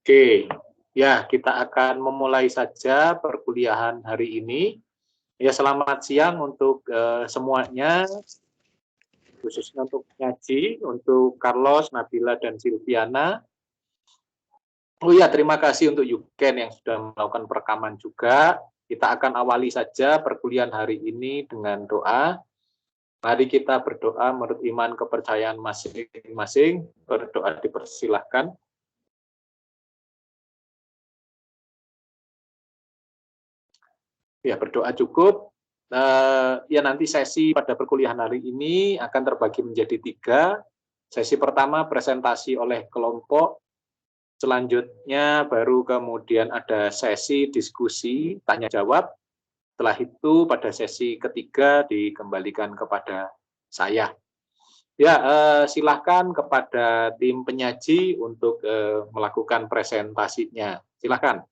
Oke, ya kita akan memulai saja perkuliahan hari ini. Ya selamat siang untuk semuanya, khususnya untuk Nyaji, untuk Carlos, Nabila, dan Silviana. Oh iya, terima kasih untuk Yuken yang sudah melakukan perekaman juga. Kita akan awali saja perkuliahan hari ini dengan doa. Mari kita berdoa menurut iman kepercayaan masing-masing. Berdoa dipersilahkan. Ya, berdoa cukup. Ya nanti sesi pada perkuliahan hari ini akan terbagi menjadi 3. Sesi pertama presentasi oleh kelompok, selanjutnya baru kemudian ada sesi diskusi tanya jawab. Setelah itu pada sesi ketiga dikembalikan kepada saya. Ya, silakan kepada tim penyaji untuk melakukan presentasinya. Silakan.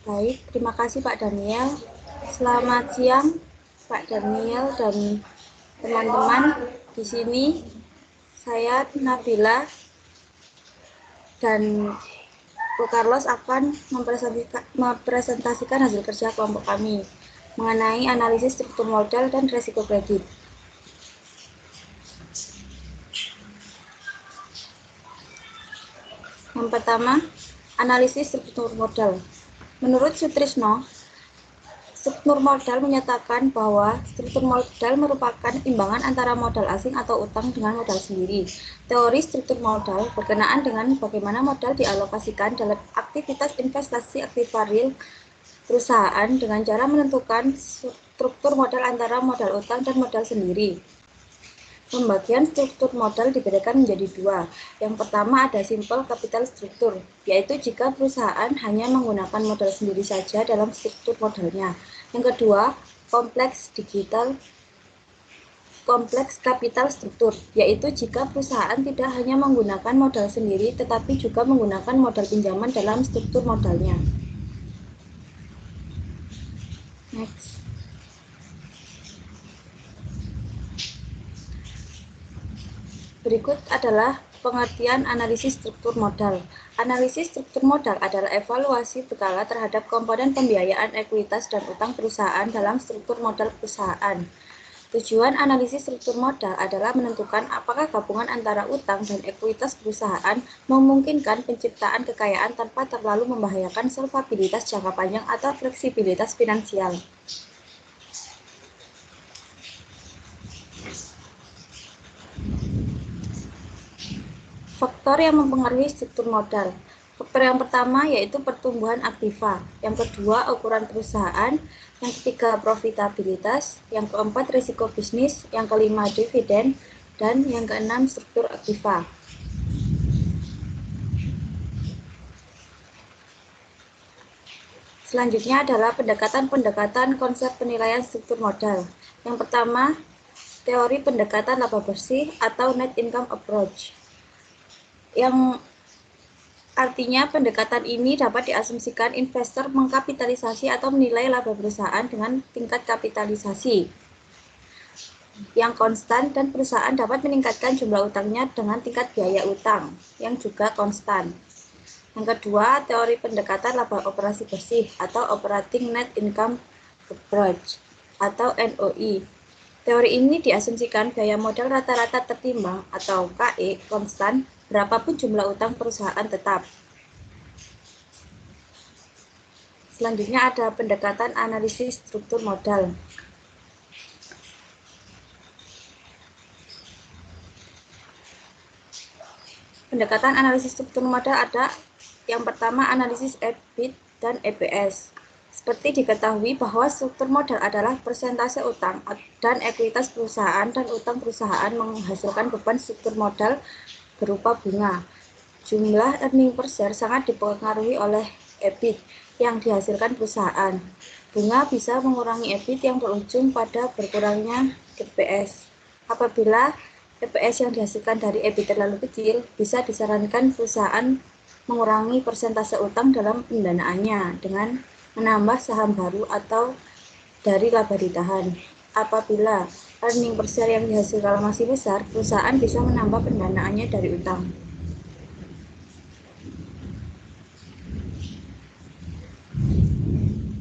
Baik, terima kasih Pak Daniel. Selamat siang Pak Daniel dan teman-teman. Di sini saya Nabila dan Bu Carlos akan mempresentasikan hasil kerja kelompok kami mengenai analisis struktur modal dan resiko kredit. Yang pertama, analisis struktur modal. Menurut Sutrisno, struktur modal menyatakan bahwa struktur modal merupakan imbangan antara modal asing atau utang dengan modal sendiri. Teori struktur modal berkenaan dengan bagaimana modal dialokasikan dalam aktivitas investasi aktiva real perusahaan dengan cara menentukan struktur modal antara modal utang dan modal sendiri. Pembagian struktur modal dibedakan menjadi 2. Yang pertama ada simple capital struktur, yaitu jika perusahaan hanya menggunakan modal sendiri saja dalam struktur modalnya. Yang kedua, kompleks capital struktur, yaitu jika perusahaan tidak hanya menggunakan modal sendiri tetapi juga menggunakan modal pinjaman dalam struktur modalnya. Next. Berikut adalah pengertian analisis struktur modal. Analisis struktur modal adalah evaluasi berkala terhadap komponen pembiayaan ekuitas dan utang perusahaan dalam struktur modal perusahaan. Tujuan analisis struktur modal adalah menentukan apakah gabungan antara utang dan ekuitas perusahaan memungkinkan penciptaan kekayaan tanpa terlalu membahayakan solvabilitas jangka panjang atau fleksibilitas finansial. Faktor yang mempengaruhi struktur modal. Faktor yang pertama yaitu pertumbuhan aktiva, yang kedua ukuran perusahaan, yang ketiga profitabilitas, yang keempat risiko bisnis, yang kelima dividen, dan yang keenam struktur aktiva. Selanjutnya adalah pendekatan konsep penilaian struktur modal. Yang pertama, teori pendekatan laba bersih atau net income approach. Yang artinya pendekatan ini dapat diasumsikan investor mengkapitalisasi atau menilai laba perusahaan dengan tingkat kapitalisasi yang konstan dan perusahaan dapat meningkatkan jumlah utangnya dengan tingkat biaya utang yang juga konstan. Yang kedua, teori pendekatan laba operasi bersih atau operating net income approach atau NOI. Teori ini diasumsikan biaya modal rata-rata tertimbang atau KE konstan berapapun jumlah utang perusahaan tetap. Selanjutnya ada pendekatan analisis struktur modal. Pendekatan analisis struktur modal ada yang pertama analisis EBIT dan EPS. Seperti diketahui bahwa struktur modal adalah persentase utang dan ekuitas perusahaan dan utang perusahaan menghasilkan beban struktur modal berupa bunga. Jumlah earning per share sangat dipengaruhi oleh EBIT yang dihasilkan perusahaan. Bunga bisa mengurangi EBIT yang berujung pada berkurangnya EPS. Apabila EPS yang dihasilkan dari EBIT terlalu kecil, bisa disarankan perusahaan mengurangi persentase utang dalam pendanaannya dengan menambah saham baru atau dari laba ditahan. Apabila earning per share yang dihasilkan masih besar, perusahaan bisa menambah pendanaannya dari utang.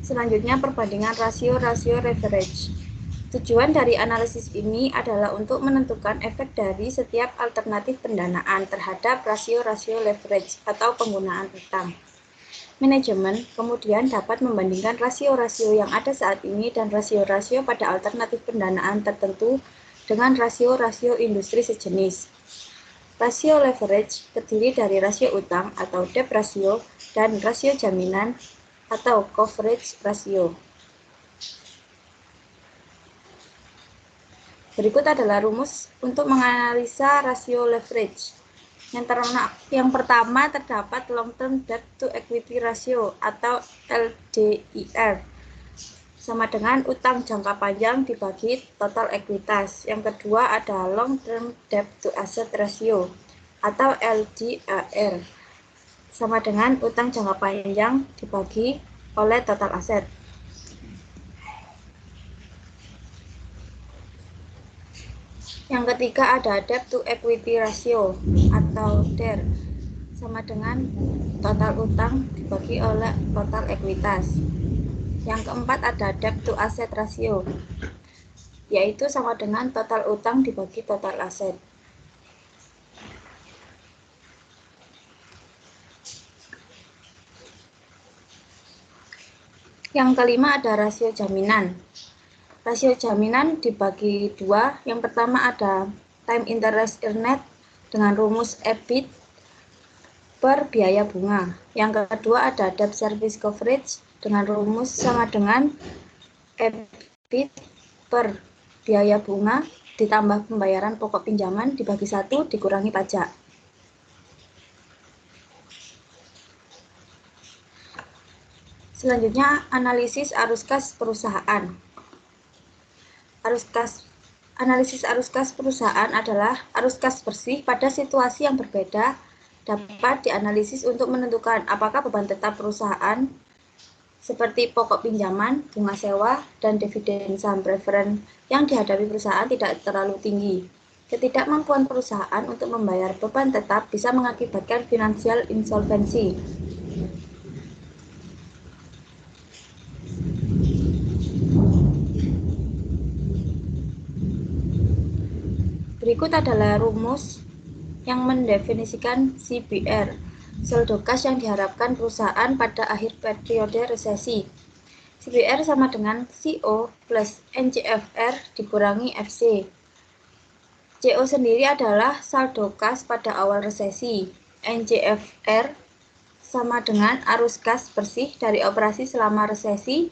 Selanjutnya, perbandingan rasio-rasio leverage. Tujuan dari analisis ini adalah untuk menentukan efek dari setiap alternatif pendanaan terhadap rasio-rasio leverage atau penggunaan utang. Manajemen kemudian dapat membandingkan rasio-rasio yang ada saat ini dan rasio-rasio pada alternatif pendanaan tertentu dengan rasio-rasio industri sejenis. Rasio leverage terdiri dari rasio utang atau debt ratio dan rasio jaminan atau coverage ratio. Berikut adalah rumus untuk menganalisa rasio leverage. Yang pertama terdapat long term debt to equity ratio atau LDIR sama dengan utang jangka panjang dibagi total ekuitas. Yang kedua ada long term debt to asset ratio atau LDAR sama dengan utang jangka panjang dibagi oleh total aset. Yang ketiga ada debt to equity ratio atau DER sama dengan total utang dibagi oleh total ekuitas. Yang keempat ada debt to asset ratio, yaitu sama dengan total utang dibagi total aset. Yang kelima ada rasio jaminan. Rasio jaminan dibagi dua. Yang pertama ada time interest earned dengan rumus EBIT per biaya bunga. Yang kedua ada debt service coverage dengan rumus sama dengan EBIT per biaya bunga ditambah pembayaran pokok pinjaman dibagi 1 dikurangi pajak. Selanjutnya analisis arus kas perusahaan. Analisis arus kas perusahaan adalah arus kas bersih pada situasi yang berbeda dapat dianalisis untuk menentukan apakah beban tetap perusahaan seperti pokok pinjaman, bunga sewa, dan dividen saham preferen yang dihadapi perusahaan tidak terlalu tinggi. Ketidakmampuan perusahaan untuk membayar beban tetap bisa mengakibatkan financial insolvency. Berikut adalah rumus yang mendefinisikan CBR, saldo kas yang diharapkan perusahaan pada akhir periode resesi. CBR sama dengan CO plus NCFR dikurangi FC. CO sendiri adalah saldo kas pada awal resesi. NCFR sama dengan arus kas bersih dari operasi selama resesi,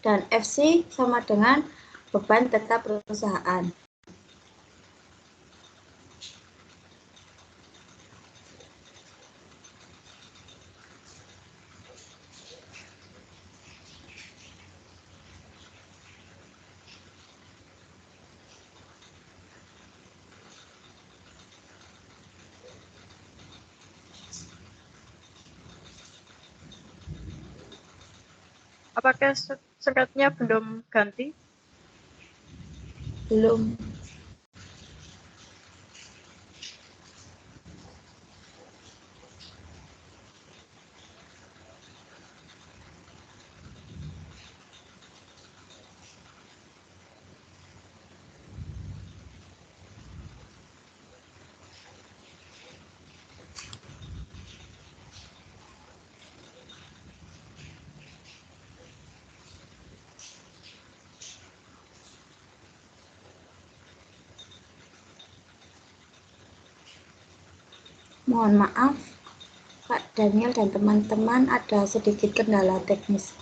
dan FC sama dengan beban tetap perusahaan. Apakah slide-nya belum ganti? Belum. Mohon maaf, Kak Daniel dan teman-teman ada sedikit kendala teknis.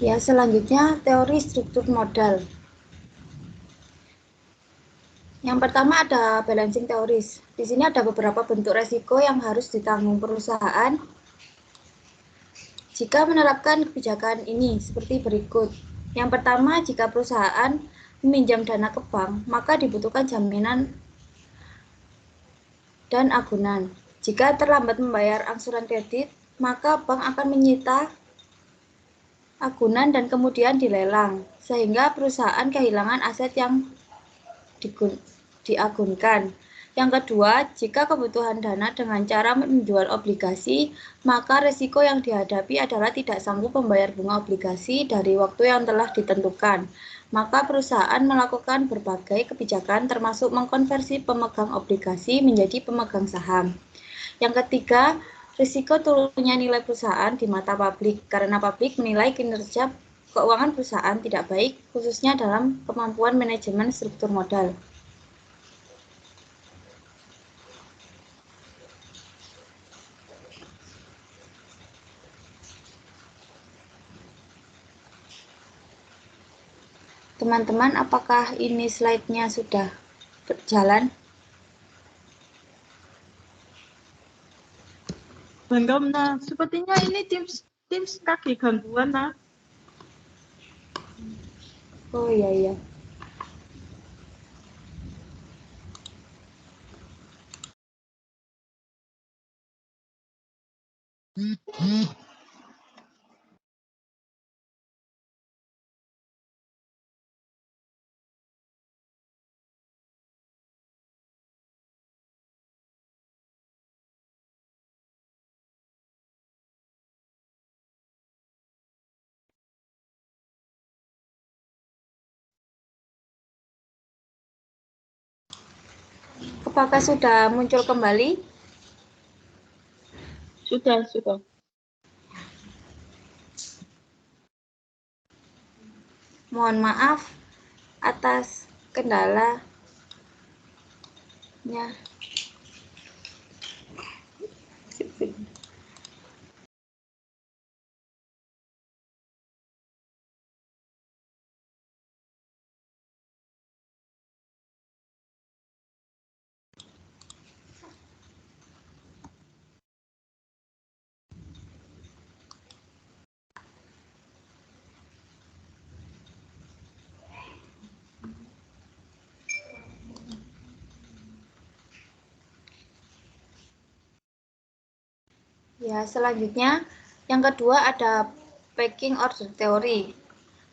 Ya, selanjutnya teori struktur modal. Yang pertama ada balancing teoris. Di sini ada beberapa bentuk resiko yang harus ditanggung perusahaan jika menerapkan kebijakan ini seperti berikut. Yang pertama, jika perusahaan meminjam dana ke bank, maka dibutuhkan jaminan dan agunan. Jika terlambat membayar angsuran kredit, maka bank akan menyita agunan dan kemudian dilelang, sehingga perusahaan kehilangan aset yang diagunkan. Yang kedua, jika kebutuhan dana dengan cara menjual obligasi, maka risiko yang dihadapi adalah tidak sanggup membayar bunga obligasi dari waktu yang telah ditentukan. Maka perusahaan melakukan berbagai kebijakan termasuk mengkonversi pemegang obligasi menjadi pemegang saham. Yang ketiga, risiko turunnya nilai perusahaan di mata publik karena publik menilai kinerja keuangan perusahaan tidak baik, khususnya dalam kemampuan manajemen struktur modal. Teman-teman, apakah ini slide-nya sudah berjalan? Belum, nah. Sepertinya ini tim kaki gangguan, nah. Oh iya. Apakah sudah muncul kembali? Sudah. Mohon maaf atas kendalanya. Ya, selanjutnya yang kedua ada pecking order theory.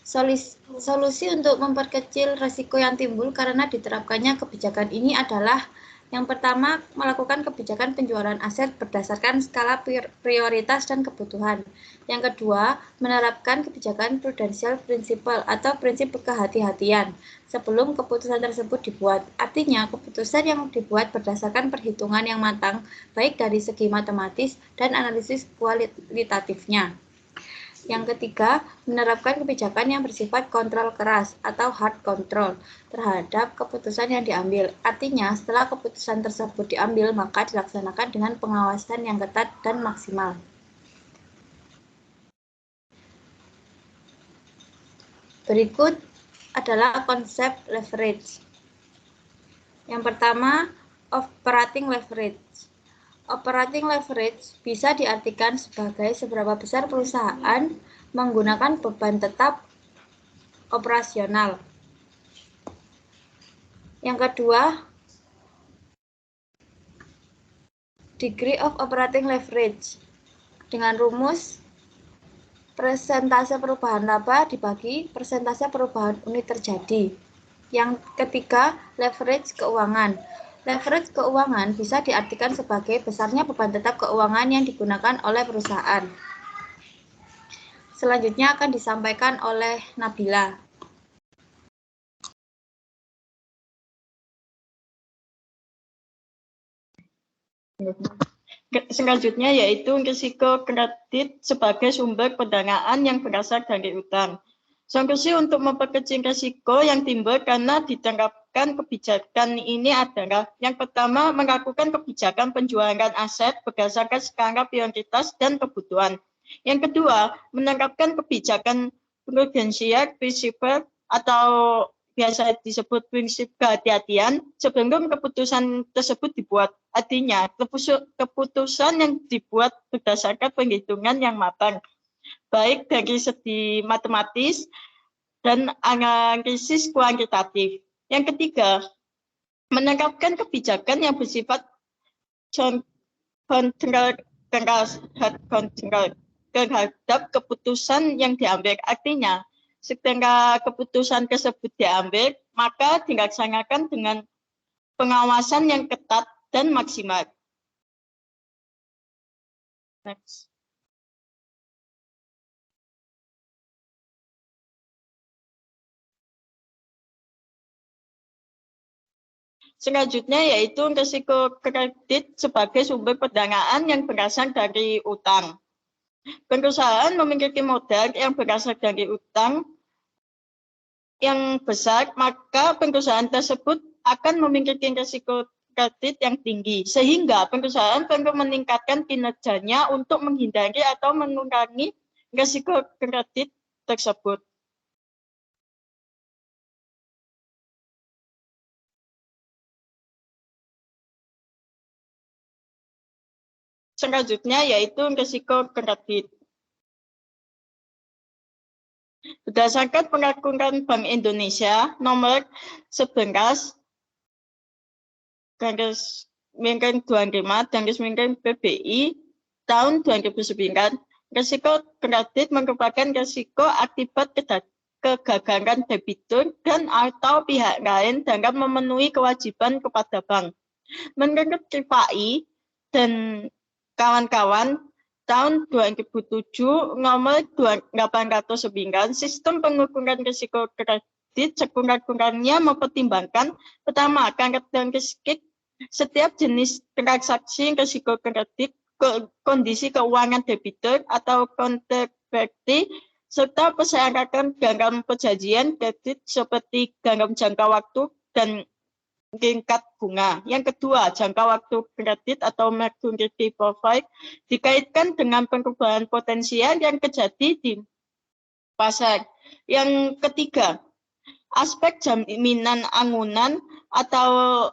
Solusi untuk memperkecil risiko yang timbul karena diterapkannya kebijakan ini adalah yang pertama, melakukan kebijakan penjualan aset berdasarkan skala prioritas dan kebutuhan. Yang kedua, menerapkan kebijakan prudential principle atau prinsip kehati-hatian sebelum keputusan tersebut dibuat. Artinya, keputusan yang dibuat berdasarkan perhitungan yang matang, baik dari segi matematis dan analisis kualitatifnya. Yang ketiga, menerapkan kebijakan yang bersifat kontrol keras atau hard control terhadap keputusan yang diambil. Artinya, setelah keputusan tersebut diambil, maka dilaksanakan dengan pengawasan yang ketat dan maksimal. Berikut adalah konsep leverage. Yang pertama, operating leverage. Operating leverage bisa diartikan sebagai seberapa besar perusahaan menggunakan beban tetap operasional. Yang kedua, degree of operating leverage. Dengan rumus persentase perubahan laba dibagi persentase perubahan unit terjadi. Yang ketiga, leverage keuangan. Leverage keuangan bisa diartikan sebagai besarnya beban tetap keuangan yang digunakan oleh perusahaan. Selanjutnya akan disampaikan oleh Nabila. Selanjutnya yaitu risiko kredit sebagai sumber pendanaan yang berasal dari utang. Solusi untuk memperkecil risiko yang timbul karena diterapkan kebijakan ini adalah yang pertama, melakukan kebijakan penjualan aset berdasarkan skala prioritas dan kebutuhan. Yang kedua, menerapkan kebijakan prudensial principle atau biasa disebut prinsip kehati-hatian sebelum keputusan tersebut dibuat. Artinya, keputusan yang dibuat berdasarkan perhitungan yang matang, baik dari segi matematis dan analisis kuantitatif. Yang ketiga, menerapkan kebijakan yang bersifat kontrol terhadap keputusan yang diambil. Artinya, setelah keputusan tersebut diambil, maka dilaksanakan dengan pengawasan yang ketat dan maksimal. Next. Selanjutnya yaitu risiko kredit sebagai sumber pendanaan yang berasal dari utang. Perusahaan memiliki modal yang berasal dari utang yang besar, maka perusahaan tersebut akan memiliki risiko kredit yang tinggi, sehingga perusahaan perlu meningkatkan kinerjanya untuk menghindari atau mengurangi risiko kredit tersebut. Selanjutnya yaitu risiko kredit. Berdasarkan pengakuan Bank Indonesia nomor 11 /25 PBI tahun 2009, risiko kredit merupakan risiko akibat kegagalan debitur dan atau pihak lain dalam memenuhi kewajiban kepada bank. Menurut KIFAI dan kawan-kawan, tahun 2007 nomor 809, sistem pengukuran risiko kredit sekurang-kurangnya mempertimbangkan pertama, karakteristik setiap jenis transaksi risiko kredit, kondisi keuangan debitur atau counterparty, serta persyaratan dalam perjanjian kredit seperti dalam jangka waktu dan tingkat bunga. Yang kedua, jangka waktu kredit atau maturity profile dikaitkan dengan perubahan potensial yang terjadi di pasar. Yang ketiga, aspek jaminan anggunan atau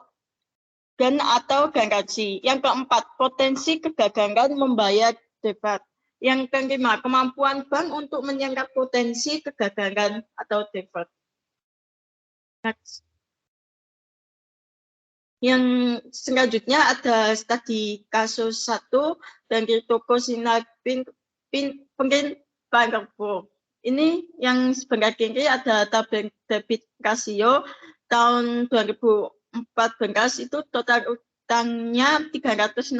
garansi. Yang keempat, potensi kegagalan membayar debat. Yang kelima, kemampuan bank untuk menyangkap potensi kegagalan atau default. Next. Yang selanjutnya ada studi kasus 1 dari toko Sinar Bank. Ini yang sebelah kiri ada tabel debit rasio tahun 2014 itu total utangnya 367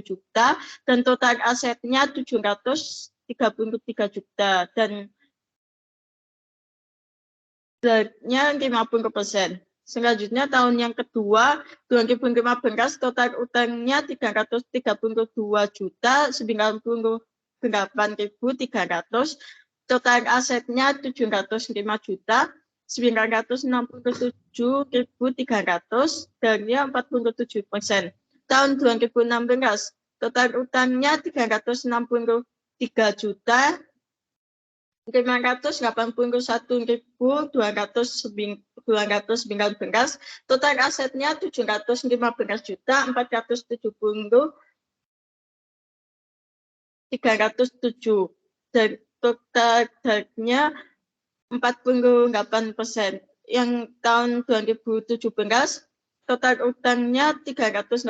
juta dan total asetnya 733 juta dan debt-nya 50%. Selanjutnya tahun yang kedua 2015 total utangnya 332 juta 98.300, total asetnya 705 juta 967.300 dan 47%. Tahun 2016 total utangnya 363 juta 581.219, total asetnya 715 juta 470.307 dan total debt-nya 48%. Yang tahun 2017 total utangnya 387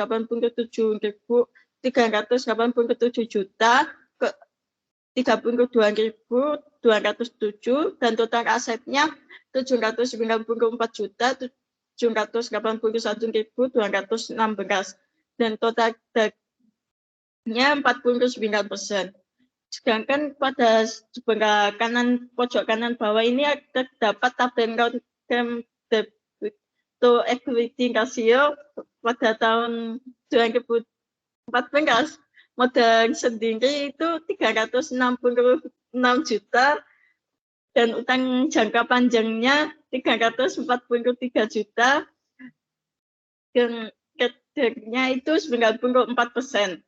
juta 32.207 dan total asetnya 794 juta 781.216 dan total debt-nya 49%. Sedangkan pada sebelah kanan pojok kanan bawah ini terdapat tabel long-term debt to equity ratio pada tahun 2014. Modal sendiri itu 366 juta dan utang jangka panjangnya 343 juta dan debt-nya itu 94%.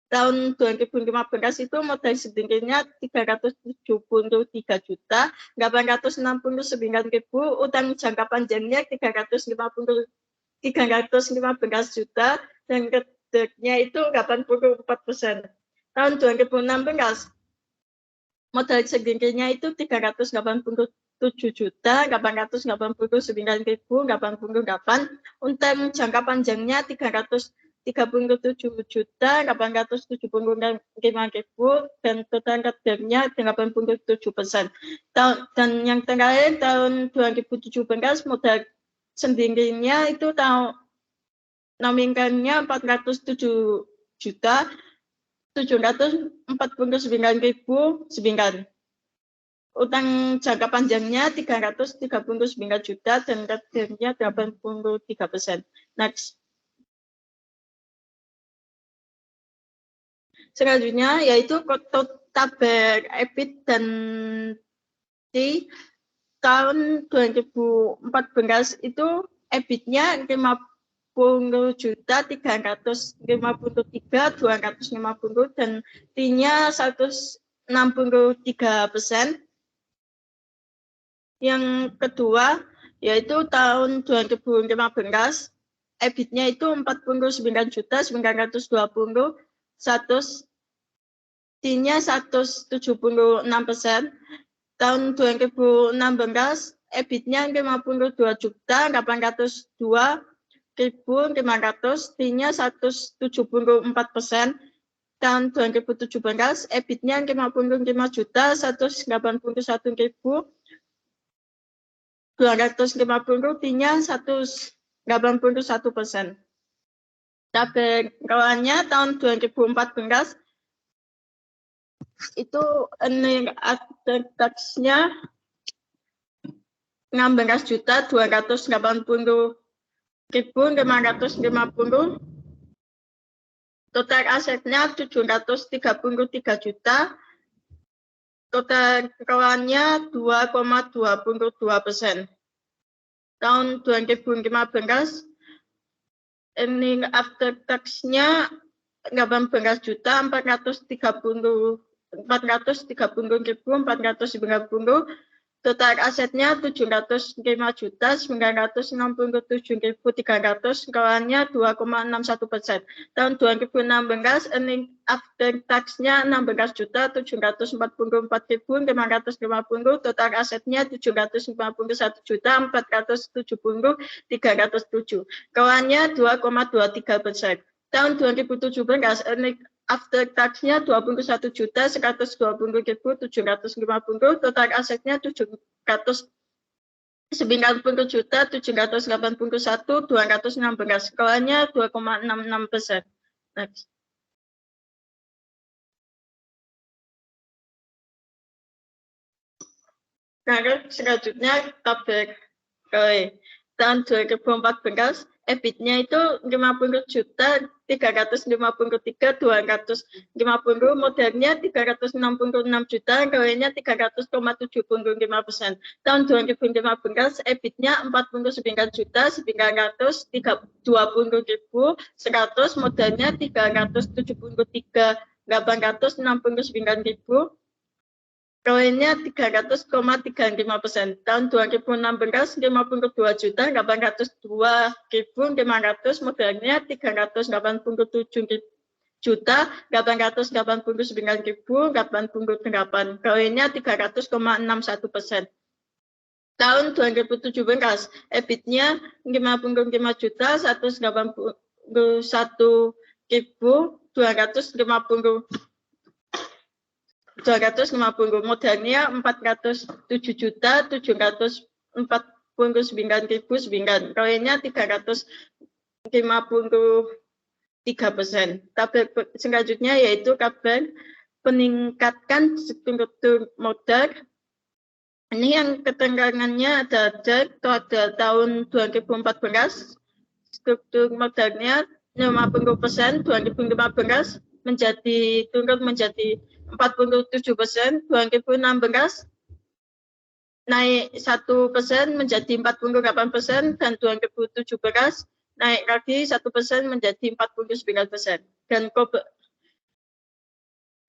tahun 2015 itu modal sedikitnya 373 juta, 869.000, utang jangka panjangnya 315 juta, dan kreditnya itu 84%. Tahun 2016 modal sedikitnya itu 387 juta, 889.088, utang jangka panjangnya 337 juta, 875.000, dan total kreditnya 87%. Dan yang terakhir tahun 2017 modal sendirinya itu nominalnya 407 juta 749.009. Utang jangka panjangnya 339 juta dan kreditnya 83%. Next. Selanjutnya yaitu tabel EBIT dan T tahun 2014 itu EBIT-nya 50.353.250 dan T-nya 163%. Yang kedua yaitu tahun 2015 EBIT-nya itu 49.920, T-nya 176%. Tahun 2016 EBIT-nya 52.802.500, T-nya 174%. Tahun 2017 EBIT-nya 55.551.250, T-nya 181%. Tabel kawannya tahun 2014 itu earning after tax-nya 16.280.550, total asetnya 733 juta, total kawannya 2,22%. Tahun 2015 earning after tax-nya 18.430.490, total asetnya 705.967.300, kawannya 2,61%. Tahun 2016 earning after tax-nya 16.744.550, total asetnya 751.470.307, kawannya 2,23%. Tahun 2017 earning after tax-nya 21.120.750, total asetnya 790.781.216, kawannya 2,66%. Next. Selanjutnya tabel tahun 2014 EBIT-nya itu 50.353.250, modalnya 366 juta, gawennya 300,75%. Tahun 2015 EBIT-nya 49.920.100, modalnya 373.869.000. Gawennya 300,35%. Tahun 2016 52.802.500, modalnya 387.889.088. Gawennya 300,61%. Tahun 2017 EBIT-nya 55.181.250, modalnya 407.749.900, kawannya 353%. Tabel selanjutnya yaitu tabel peningkatkan struktur modal. Ini yang keterangannya ada tahun 2014 struktur modalnya 50%, 2015 turun menjadi 47%, 2016 naik 1% menjadi 48%, dan 2017 naik lagi 1% menjadi 49%. Dan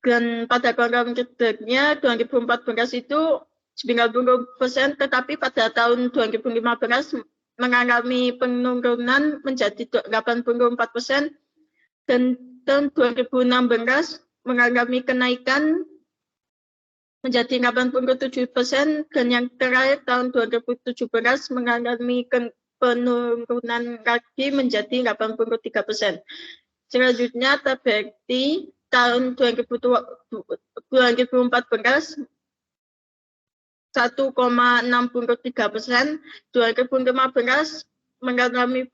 Dan pada program kerjanya 2014 itu 90%, tetapi pada tahun 2015 mengalami penurunan menjadi 84%, dan tahun 2016 mengalami kenaikan menjadi 87%, dan yang terakhir tahun 2017 mengalami penurunan lagi menjadi 83%. Selanjutnya terbukti tahun 2014 1,63%, 2015 mengalami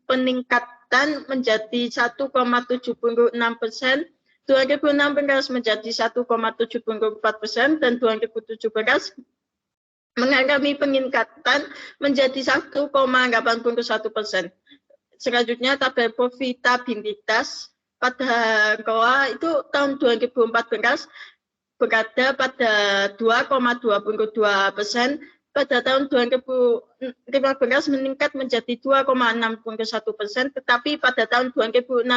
peningkatan menjadi 1,76%, 2016 menjadi 1,74%, dan 2017 mengalami peningkatan menjadi 1,81%. Selanjutnya tabel profitabilitas pada KOA itu tahun 2014 berada pada 2,22%, pada tahun 2015 meningkat menjadi 2,61%, tetapi pada tahun 2016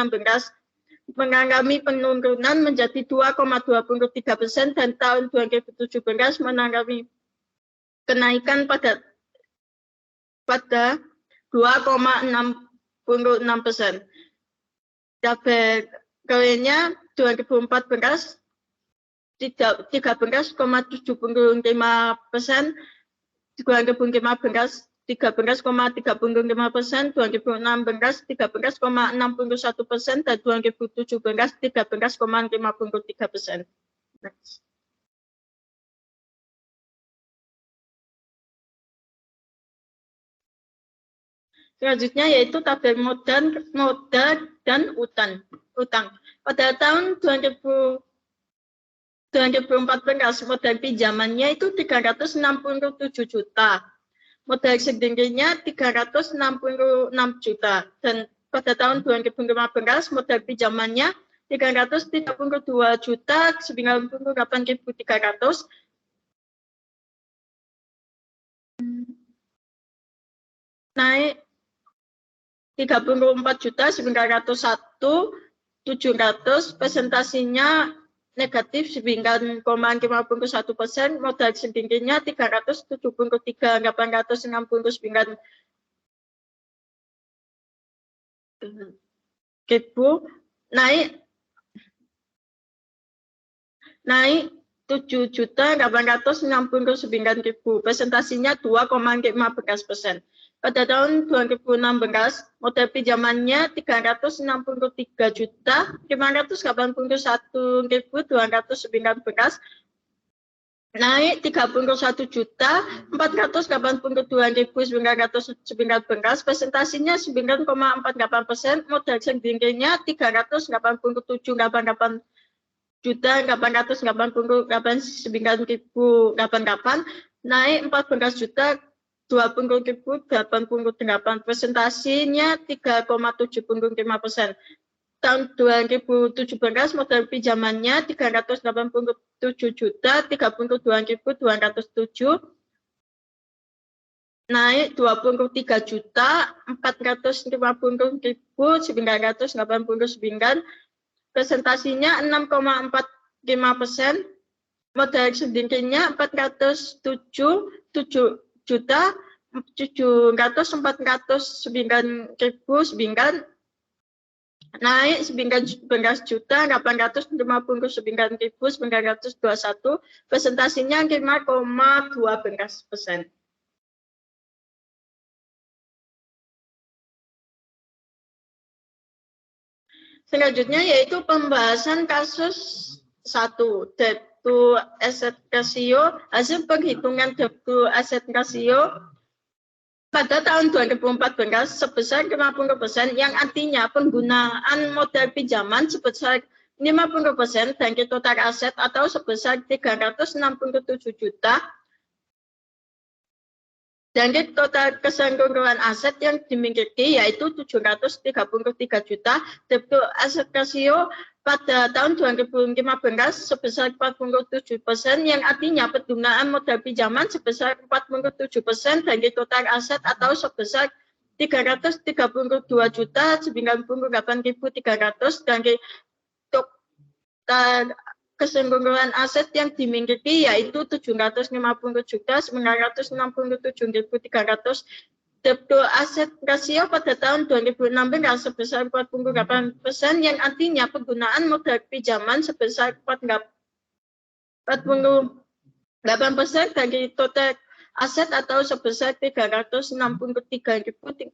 mengalami penurunan menjadi 2,23%, dan tahun 2017 mengalami kenaikan pada 2,66%. Tabel KW-nya 2014 13,75%, 2015 13,35%, 2016 13,61%, dan 2017 13,53%. Next. Selanjutnya yaitu tabel modal dan utang. Pada tahun 2014 modal pinjamannya itu 367 juta. Modal sedikitnya 366 juta. Dan pada tahun 2015 modal pinjamannya 332 juta 98.300. Naik 34 juta 901.700, presentasinya negatif 9,51%, modal sedikitnya 373.869 ribu, naik 7.869.000, presentasinya 2,15%. Pada tahun 2016, modal pinjamannya 361.581.219, naik 31.482.919, presentasinya 9,48%, modal sedikitnya 387.888 juta 888.988, naik 14 juta 20.088, presentasinya 3,75%. Tahun 2017 modal pinjamannya 387 juta 32.207, naik 23 juta 450.989, presentasinya 6,45%, modal sedikitnya 407 juta 704.909, naik 19 juta 859.921, presentasinya 5,12%. Selanjutnya yaitu pembahasan kasus 1, debt to asset ratio. Hasil penghitungan debt to asset ratio pada tahun 2014 sebesar 50%, yang artinya penggunaan modal pinjaman sebesar 50% dari total aset atau sebesar 367 juta. Dari total keseluruhan aset yang dimiliki yaitu 733 juta, debt to asset ratio pada tahun 2015 sebesar 47%, yang artinya penggunaan modal pinjaman sebesar 47% dari total aset atau sebesar 332 juta 98.300 dari total keseluruhan aset yang dimiliki yaitu 750.967.300 debt to asset ratio pada tahun 2016 sebesar 48%, yang artinya penggunaan modal pinjaman sebesar 48% dari total aset atau sebesar 363.581.219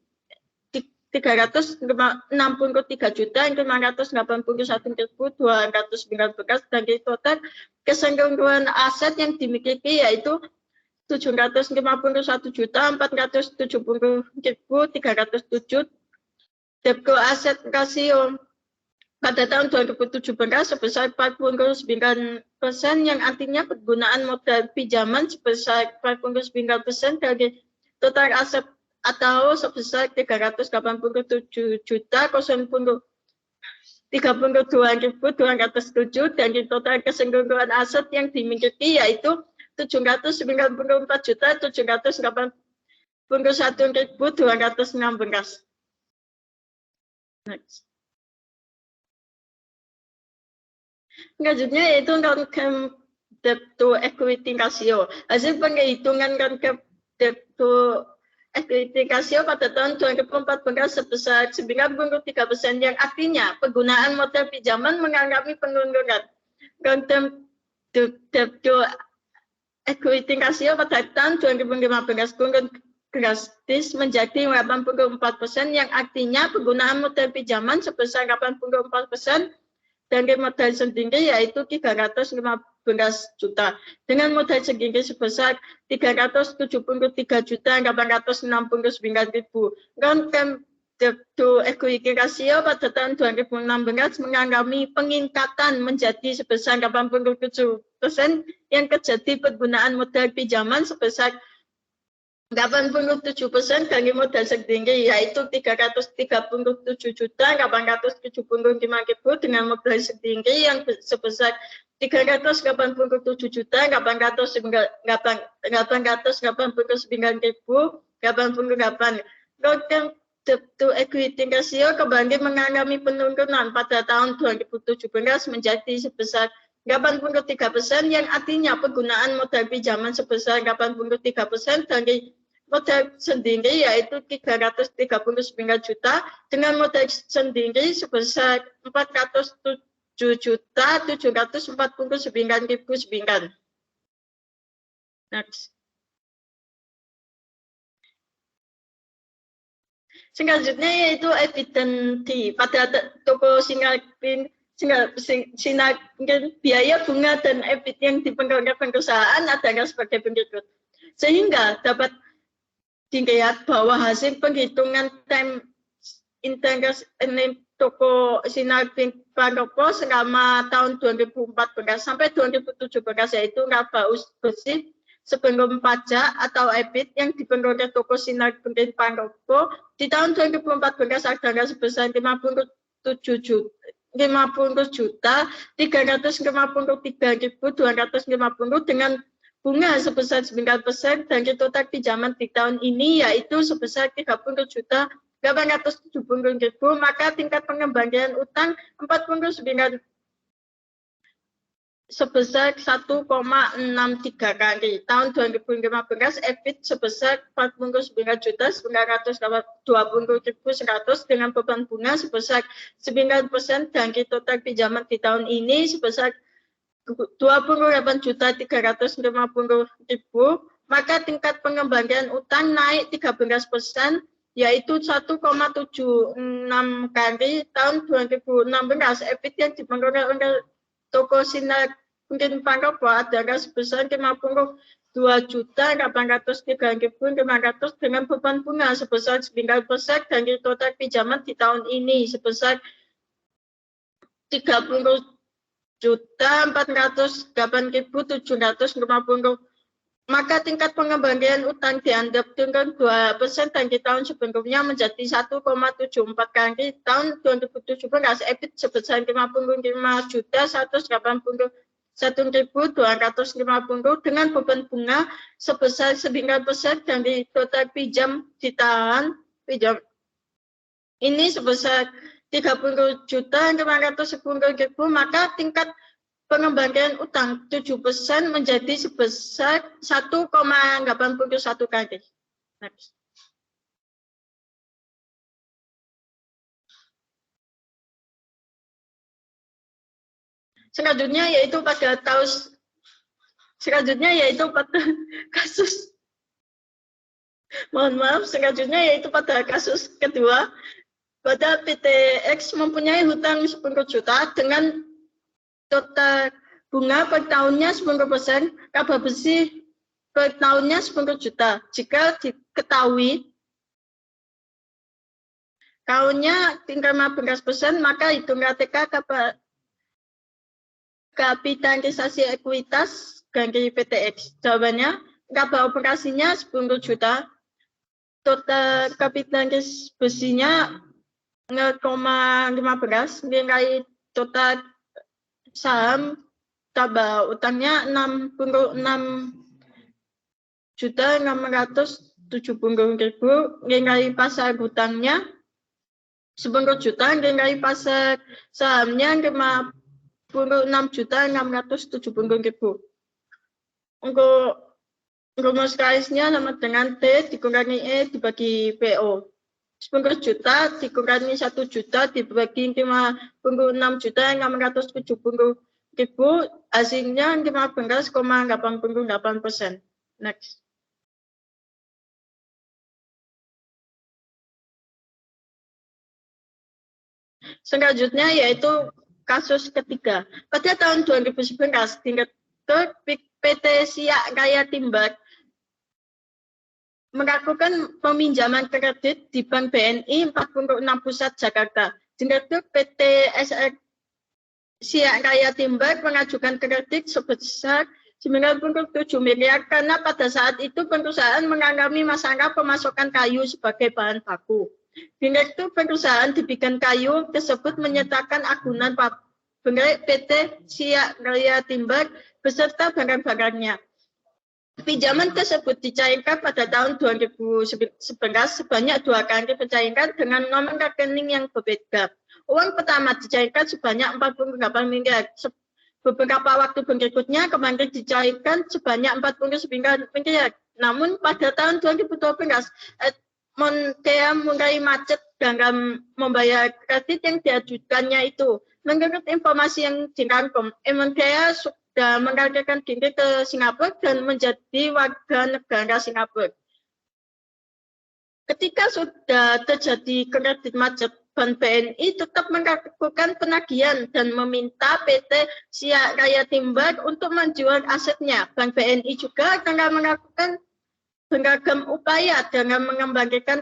dari total keseluruhan aset yang dimiliki yaitu 751.470.307 debt to asset ratio pada tahun 2017 sebesar 49%, yang artinya penggunaan modal pinjaman sebesar 49% dari total aset atau sebesar 387.032.207 dari total keseluruhan aset yang dimiliki yaitu 794.781.216. Next. Selanjutnya yaitu non-GAAP debt to equity ratio. Hasil penghitungan non-GAAP debt to equity ratio pada tahun 2014 sebesar 93%, yang artinya penggunaan modal pinjaman mengalami penurunan. Non-GAAP debt to equity ratio pada tahun 2015 turun drastis menjadi 84%, yang artinya penggunaan modal pinjaman sebesar 84% dari modal sendiri yaitu 315 juta dengan modal sendiri sebesar 373.869.000. Non-GAAP debt to equity ratio pada tahun 2016 mengalami peningkatan menjadi sebesar 87%, yang terjadi penggunaan modal pinjaman sebesar 87% dari modal sendiri yaitu 337.875.000 dengan modal sendiri yang sebesar 387.889.088. Non-GAAP debt to equity ratio kembali mengalami penurunan pada tahun 2017 menjadi sebesar 83%, yang artinya penggunaan modal pinjaman sebesar 83% dari modal sendiri yaitu 339 juta dengan modal sendiri sebesar 407.749.009. Next. Selanjutnya yaitu evidensi pada toko Sinarpin biaya bunga dan EBIT yang dipengaruhi perusahaan adalah sebagai berikut. Sehingga dapat dilihat bahwa hasil penghitungan time interest toko Sinarpin Panopo selama tahun 2014 sampai 2017 yaitu laba bersih sebelum pajak atau EBIT yang dipengaruhi toko Sinarpin Panopo di tahun 2014 adalah sebesar 50.353.250 dengan bunga sebesar 9% dari total pinjaman di tahun ini yaitu sebesar 30.870.000, maka tingkat pengembalian utang 49 sebesar 1,63 kali. Tahun 2015 EBIT sebesar 49.920.100 dengan beban bunga sebesar 9% dari total pinjaman di tahun ini sebesar 28.350.000, maka tingkat pengembalian utang naik 13% yaitu 1,76 kali. Tahun 2016 EBIT yang dipengaruhi oleh toko Sinarpin Panopo adalah sebesar 52.803.500 dengan beban bunga sebesar 9% dari total pinjaman di tahun ini sebesar 30.408.750, maka tingkat pengembalian utang dianggap turun 2% dari tahun sebelumnya menjadi 1,74 kali. Tahun 2017 EBIT sebesar 55.181.250 dengan beban bunga sebesar 9% dari total pinjam di tahun pinjam ini sebesar 30.510.000, maka tingkat pengembalian utang 7% menjadi sebesar 1,81 kali. Next. Selanjutnya yaitu pada kasus kasus kedua, pada PTX mempunyai hutang 10 juta dengan total bunga per tahunnya 10%, laba bersih per tahunnya 10 juta. Jika diketahui tahunnya tingkat 15%, maka hitung KTK kapitalisasi ekuitas ganti PTX. Jawabannya, laba operasinya 10 juta, total kapitalisasi bersihnya 0,15, nilai total saham tambah utangnya 66.670.000, nilai pasar hutangnya 10 juta, nilai pasar sahamnya 56.670.000. Untuk rumus kalisnya sama dengan T dikurangi E dibagi PO. 10 juta dikurangi 1 juta dibagi 56.670.000, hasilnya 15,88%. Next. Selanjutnya yaitu kasus ketiga. Pada tahun 2011, Direktur PT Siak Raya Timber melakukan peminjaman kredit di Bank BNI 46 Pusat Jakarta. Direktur PT Siak Raya Timber mengajukan kredit sebesar 97 miliar karena pada saat itu perusahaan mengalami masalah pemasokan kayu sebagai bahan baku. Direktur perusahaan di bidang kayu tersebut menyertakan agunan pabrik PT Siak Raya Timber beserta barang-barangnya. Pinjaman tersebut dicairkan pada tahun 2011 sebanyak 2 kali pencairan dengan nomor rekening yang berbeda. Uang pertama dicairkan sebanyak 48 miliar. Beberapa waktu berikutnya kembali dicairkan sebanyak 49 miliar. Namun pada tahun 2012, Montea mulai macet dalam membayar kredit yang diajukannya itu. Menurut informasi yang dirangkum, Montea sudah mengalirkan diri ke Singapura dan menjadi warga negara Singapura. Ketika sudah terjadi kredit macet, Bank BNI tetap melakukan penagihan dan meminta PT Siak Raya Timber untuk menjual asetnya. Bank BNI juga telah melakukan beragam upaya dengan mengembalikan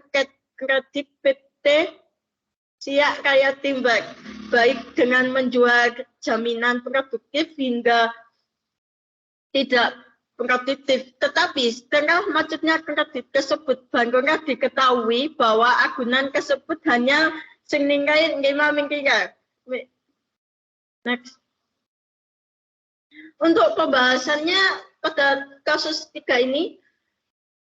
kredit PT Siak Raya Timber, baik dengan menjual jaminan produktif hingga tidak produktif. Tetapi setelah macetnya kredit tersebut, barulah diketahui bahwa agunan tersebut hanya senilai 5 miliar. Next. Untuk pembahasannya pada kasus 3 ini,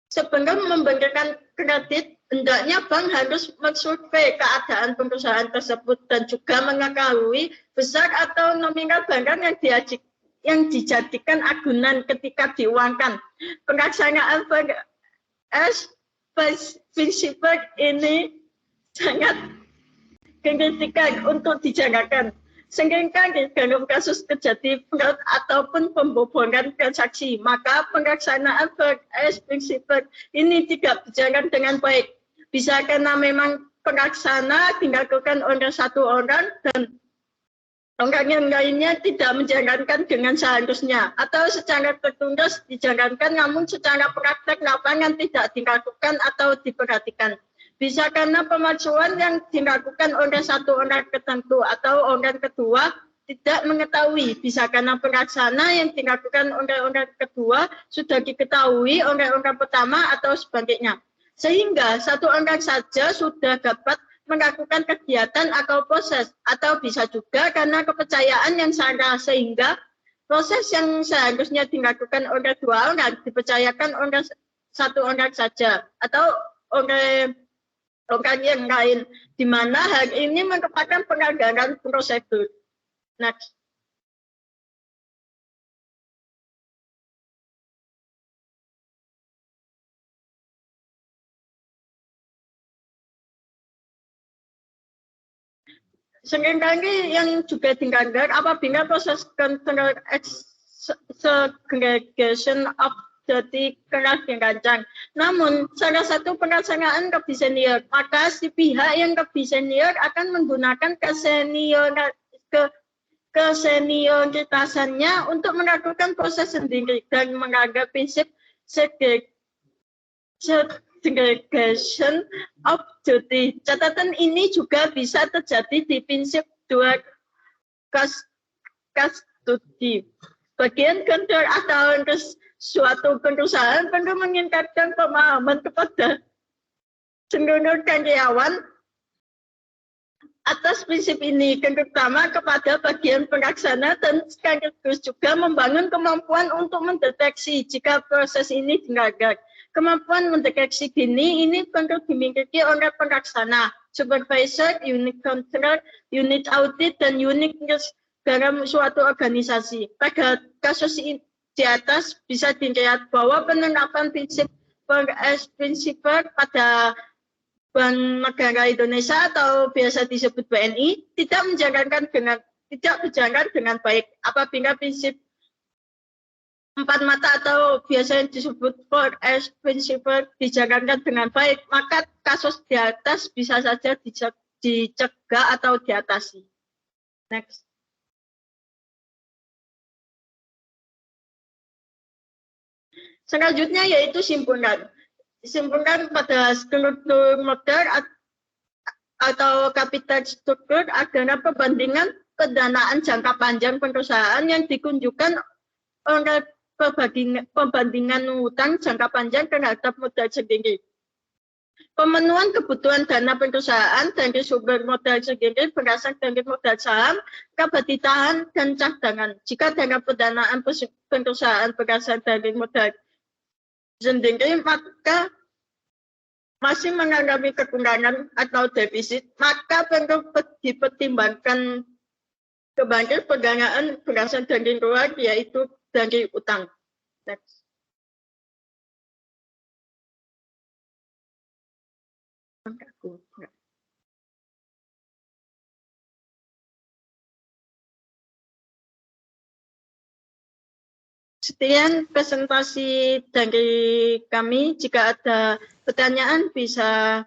sebelum memberikan kredit, hendaknya bank harus mensurvei keadaan perusahaan tersebut dan juga mengetahui besar atau nominal barang yang dijadikan agunan ketika diuangkan. Pelaksanaan prinsip ini sangat kritikan untuk dijalankan. Seringkali dalam kasus terjadi fraud ataupun pembobolan transaksi, maka pelaksanaan prinsip ini tidak berjalan dengan baik. Bisa karena memang pelaksana dilakukan oleh satu orang dan orang yang lainnya tidak menjalankan dengan seharusnya, atau secara tertunda dijalankan namun secara praktek lapangan tidak dilakukan atau diperhatikan. Bisa karena pemalsuan yang dilakukan oleh satu orang tertentu atau orang kedua tidak mengetahui. Bisa karena pelaksana yang dilakukan oleh orang kedua sudah diketahui oleh orang pertama atau sebaliknya. Sehingga satu orang saja sudah dapat melakukan kegiatan atau proses, atau bisa juga karena kepercayaan yang salah sehingga proses yang seharusnya dilakukan oleh 2 orang dipercayakan oleh 1 orang saja atau oleh Bukan yang lain, di mana hal ini merupakan pelanggaran prosedur. Next. Seringkali yang juga dilanggar apabila proses control segregation of jadi keras dirancang. Namun, salah satu pelaksanaan lebih senior, maka si pihak yang lebih senior akan menggunakan kesenioritasannya untuk melakukan proses sendiri dan menganggap prinsip segregation of duty. Catatan ini juga bisa terjadi di prinsip dua custody. Bagian kontrol atau suatu perusahaan perlu meningkatkan pemahaman kepada seluruh karyawan atas prinsip ini, terutama kepada bagian pelaksana dan sekaligus juga membangun kemampuan untuk mendeteksi jika proses ini dilanggar. Kemampuan mendeteksi ini perlu dimiliki oleh pelaksana, supervisor, unit control, unit audit, dan unit dalam suatu organisasi. Pada kasus di atas bisa dilihat bahwa penerapan prinsip pada Bank Negara Indonesia atau biasa disebut BNI tidak berjalan dengan baik. Apabila prinsip 4 mata atau biasa disebut 4S principle dijalankan dengan baik, maka kasus di atas bisa saja dicegah atau diatasi. Next. Selanjutnya yaitu simpulan. Simpulan pada struktur modal atau capital struktur adalah perbandingan pendanaan jangka panjang perusahaan yang ditunjukkan oleh pembandingan utang jangka panjang terhadap modal sendiri. Pemenuhan kebutuhan dana perusahaan dari sumber modal sendiri berasal dari modal saham, kabutitahan, dan cadangan. Jika dana pendanaan perusahaan berasal dari modal sendiri, maka masih mengalami kekurangan atau defisit, maka perlu dipertimbangkan kembali pendanaan berasal dari luar, yaitu dari utang. Next. Sekian presentasi dari kami. Jika ada pertanyaan bisa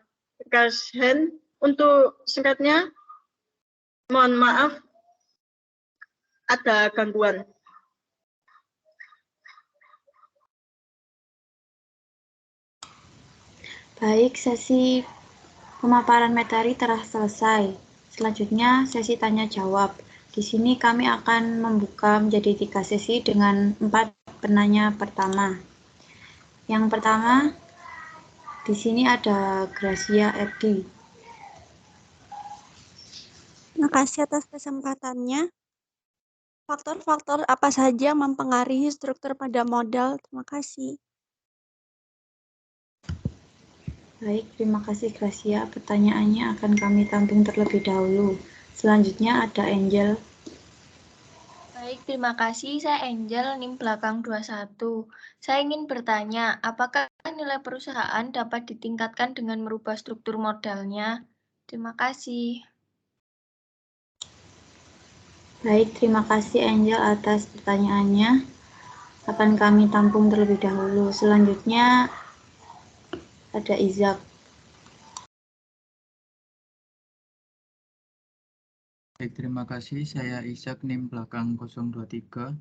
raise hand. Untuk singkatnya, mohon maaf ada gangguan. Baik, sesi pemaparan materi telah selesai. Selanjutnya, sesi tanya jawab. Di sini kami akan membuka menjadi 3 sesi dengan 4 penanya pertama. Yang pertama, di sini ada Gracia Edi. Terima kasih atas kesempatannya. Faktor-faktor apa saja mempengaruhi struktur pada modal? Terima kasih. Baik, terima kasih Gracia. Pertanyaannya akan kami tampung terlebih dahulu. Selanjutnya ada Angel. Baik, terima kasih. Saya Angel, NIM belakang 21. Saya ingin bertanya, apakah nilai perusahaan dapat ditingkatkan dengan merubah struktur modalnya? Terima kasih. Baik, terima kasih Angel atas pertanyaannya. Akan kami tampung terlebih dahulu. Selanjutnya ada Izak. Baik, terima kasih. Saya Ishak, NIM belakang 023.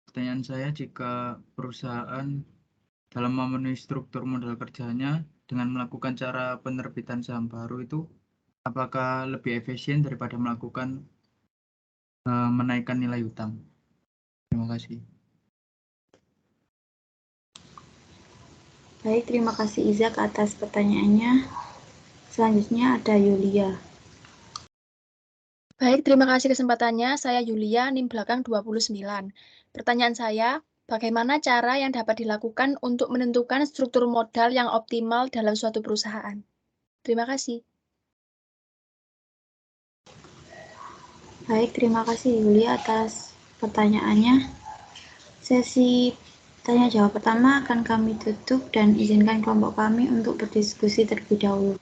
Pertanyaan saya, jika perusahaan dalam memenuhi struktur modal kerjanya dengan melakukan cara penerbitan saham baru itu, apakah lebih efisien daripada melakukan menaikkan nilai utang? Terima kasih. Baik, terima kasih Izak atas pertanyaannya. Selanjutnya ada Yulia. Baik, terima kasih kesempatannya. Saya Yulia, NIM belakang 29. Pertanyaan saya, bagaimana cara yang dapat dilakukan untuk menentukan struktur modal yang optimal dalam suatu perusahaan? Terima kasih. Baik, terima kasih Yuli atas pertanyaannya. Sesi tanya jawab pertama akan kami tutup dan izinkan kelompok kami untuk berdiskusi terlebih dahulu.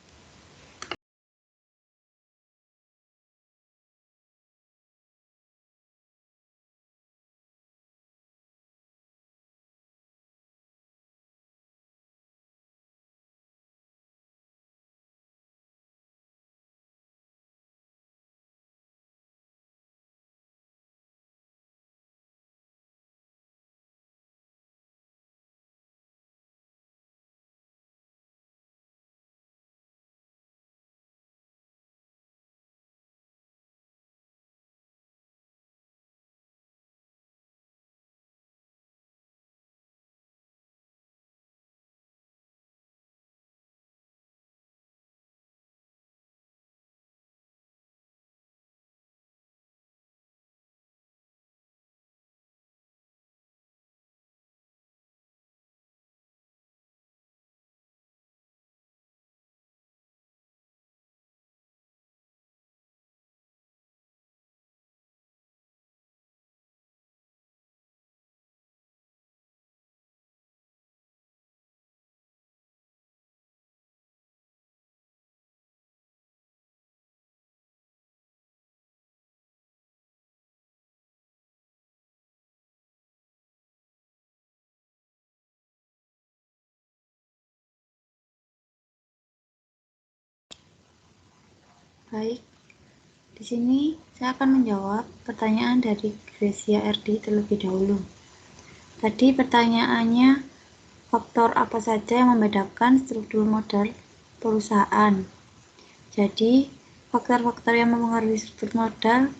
Baik, di sini saya akan menjawab pertanyaan dari Gracia RD terlebih dahulu. Tadi pertanyaannya, faktor apa saja yang membedakan struktur modal perusahaan? Jadi, faktor-faktor yang mempengaruhi struktur modal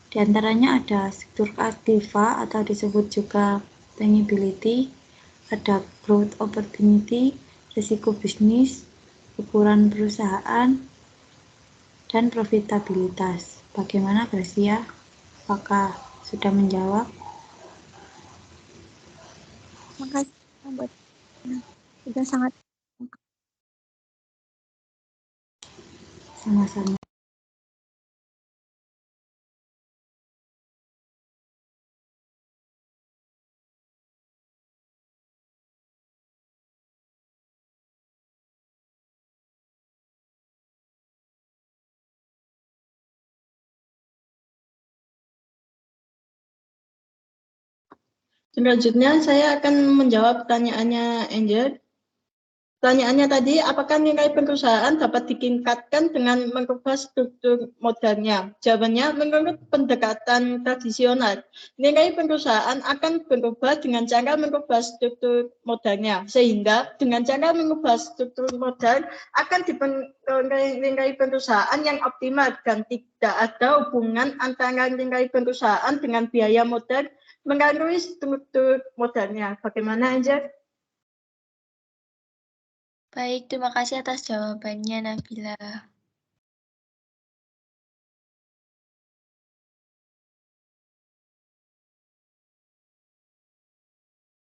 diantaranya ada struktur aktiva atau disebut juga tangibility, ada growth opportunity, risiko bisnis, ukuran perusahaan, dan profitabilitas. Bagaimana Gracia? Apakah sudah menjawab? Makasih buat sudah sangat. Sama-sama. Selanjutnya saya akan menjawab pertanyaannya Angel. Pertanyaannya tadi, apakah nilai perusahaan dapat ditingkatkan dengan mengubah struktur modalnya? Jawabannya, menurut pendekatan tradisional, nilai perusahaan akan berubah dengan cara mengubah struktur modalnya. Sehingga dengan cara mengubah struktur modal akan diperoleh nilai perusahaan yang optimal dan tidak ada hubungan antara nilai perusahaan dengan biaya modal melalui struktur modalnya. Bagaimana, Angel? Baik, terima kasih atas jawabannya, Nabila.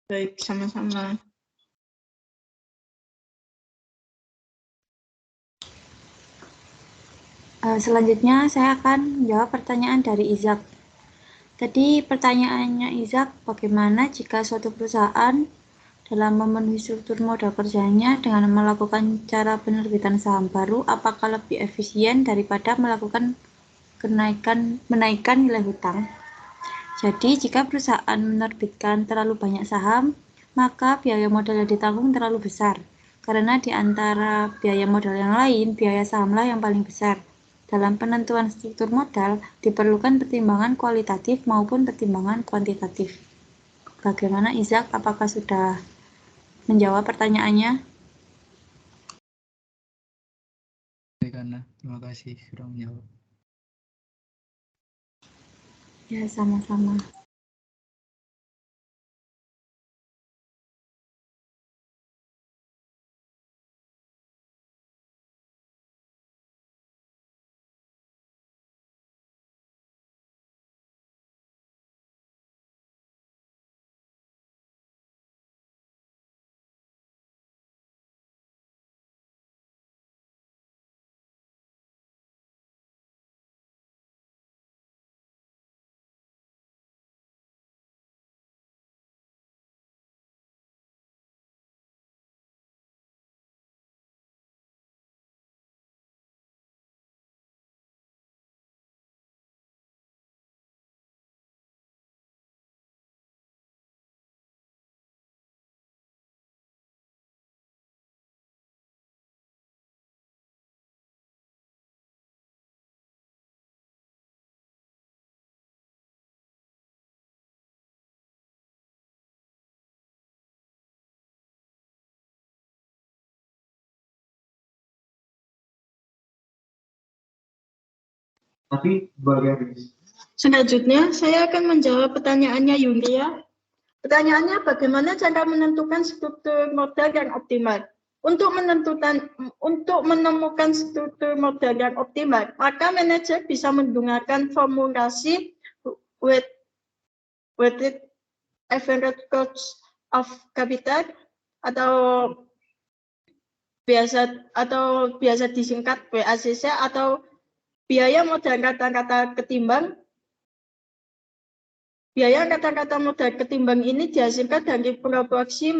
Baik, sama-sama. Selanjutnya saya akan menjawab pertanyaan dari Izak. Tadi pertanyaannya Izak, bagaimana jika suatu perusahaan dalam memenuhi struktur modal kerjanya dengan melakukan cara penerbitan saham baru, apakah lebih efisien daripada melakukan menaikkan nilai hutang? Jadi, jika perusahaan menerbitkan terlalu banyak saham, maka biaya modal yang ditanggung terlalu besar. Karena di antara biaya modal yang lain, biaya sahamlah yang paling besar. Dalam penentuan struktur modal, diperlukan pertimbangan kualitatif maupun pertimbangan kuantitatif. Bagaimana Izak? Apakah sudah menjawab pertanyaannya? Karena terima kasih sudah menjawab. Ya, sama-sama. Selanjutnya, saya akan menjawab pertanyaannya Yulia. Pertanyaannya, bagaimana cara menentukan struktur modal yang optimal? Untuk menemukan struktur modal yang optimal, maka manajer bisa menggunakan formulasi weighted average cost of capital atau biasa disingkat BACC atau biaya modal rata-rata ketimbang. Biaya kata-kata modal ketimbang ini dihasilkan dari proporsi